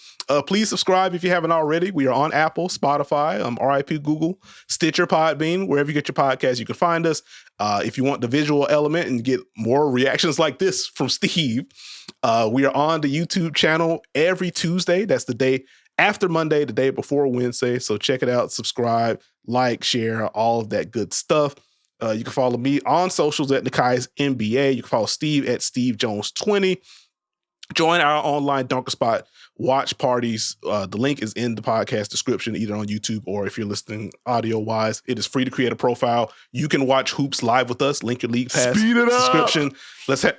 Please subscribe if you haven't already. We are on Apple, Spotify, RIP Google, Stitcher, Podbean, wherever you get your podcasts, you can find us. If you want the visual element and get more reactions like this from Steve, we are on the YouTube channel every Tuesday. That's the day after Monday, the day before Wednesday. So check it out, subscribe, like, share, all of that good stuff. You can follow me on socials at Nekias NBA. You can follow Steve at Steve Jones 20. Join our online Dunker Spot watch parties. The link is in the podcast description, either on YouTube or if you're listening audio wise. It is free to create a profile. You can watch hoops live with us. Link your league pass subscription. Let's have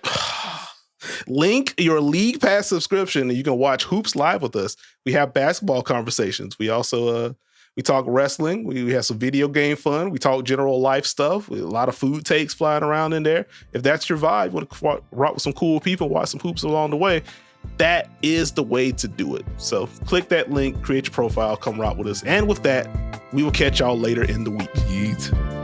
link your league pass subscription, and you can watch hoops live with us. We have basketball conversations. We also we talk wrestling. We have some video game fun. We talk general life stuff. A lot of food takes flying around in there. If that's your vibe, want to rock with some cool people, watch some hoops along the way, that is the way to do it. So click that link, create your profile, come rock with us. And with that, we will catch y'all later in the week. Yeet.